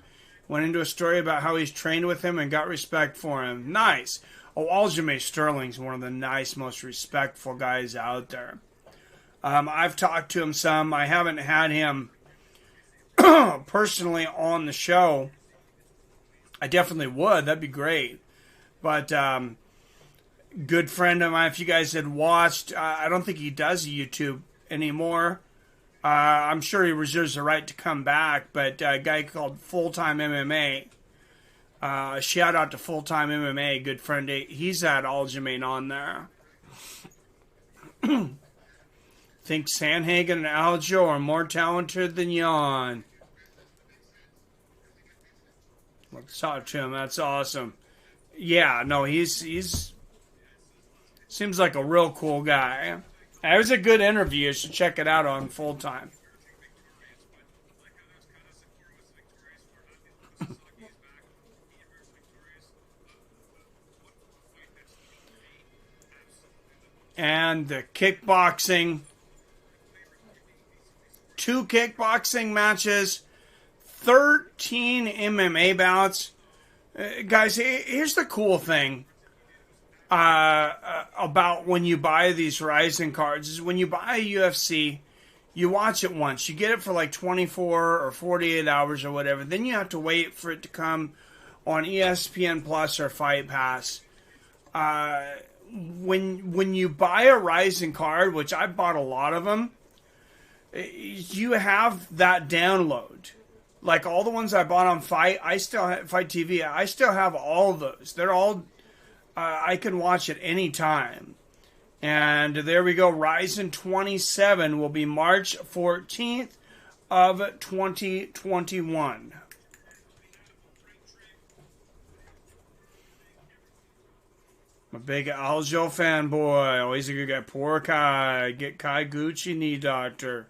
Went into a story about how he's trained with him and got respect for him. Nice. Oh, Aljamain Sterling's one of the nice, most respectful guys out there. I've talked to him some. I haven't had him personally on the show. I definitely would. That'd be great. But good friend of mine, if you guys had watched, I don't think he does YouTube anymore. I'm sure he reserves the right to come back, but a guy called Full-Time MMA. Shout out to Full-Time MMA, good friend. He's had Aljamain on there. Think Sandhagen and Aljo are more talented than Yan. Let's talk to him. That's awesome. Yeah, no, he's seems like a real cool guy. It was a good interview. You should check it out on Full Time. And the kickboxing. 2 kickboxing matches. 13 MMA bouts. Guys, here's the cool thing about when you buy these Rizin cards is when you buy a UFC, you watch it once. You get it for like 24 or 48 hours or whatever. Then you have to wait for it to come on ESPN Plus or Fight Pass. When you buy a Rizin card, which I bought a lot of them, you have that download. Like all the ones I bought on Fight TV, I still have all of those. They're all, I can watch at any time. And there we go. Rizin 27 will be March 14th of 2021. I'm a big Aljo fanboy. Always a good guy. Poor Kai. Get Kai Gucci knee doctor.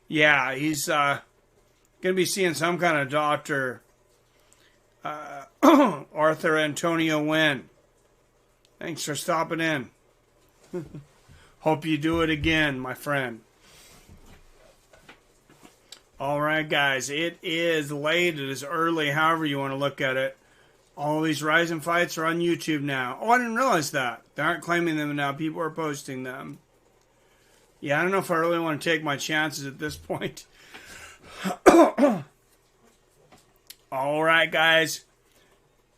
Yeah, he's going to be seeing some kind of doctor. Arthur Antonio Wynn. Thanks for stopping in. Hope you do it again, my friend. All right, guys. It is late. It is early. However you want to look at it. All these Rizin fights are on YouTube now. Oh, I didn't realize that. They aren't claiming them now. People are posting them. Yeah, I don't know if I really want to take my chances at this point. All right, guys.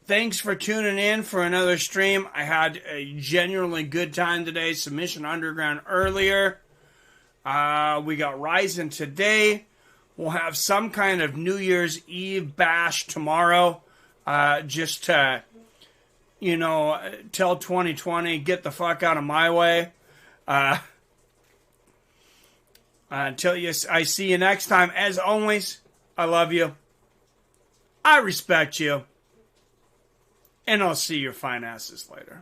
Thanks for tuning in for another stream. I had a genuinely good time today. Submission Underground earlier. We got Rizin today. We'll have some kind of New Year's Eve bash tomorrow. Just to, tell 2020, get the fuck out of my way. Until I see you next time. As always, I love you. I respect you. And I'll see your fine asses later.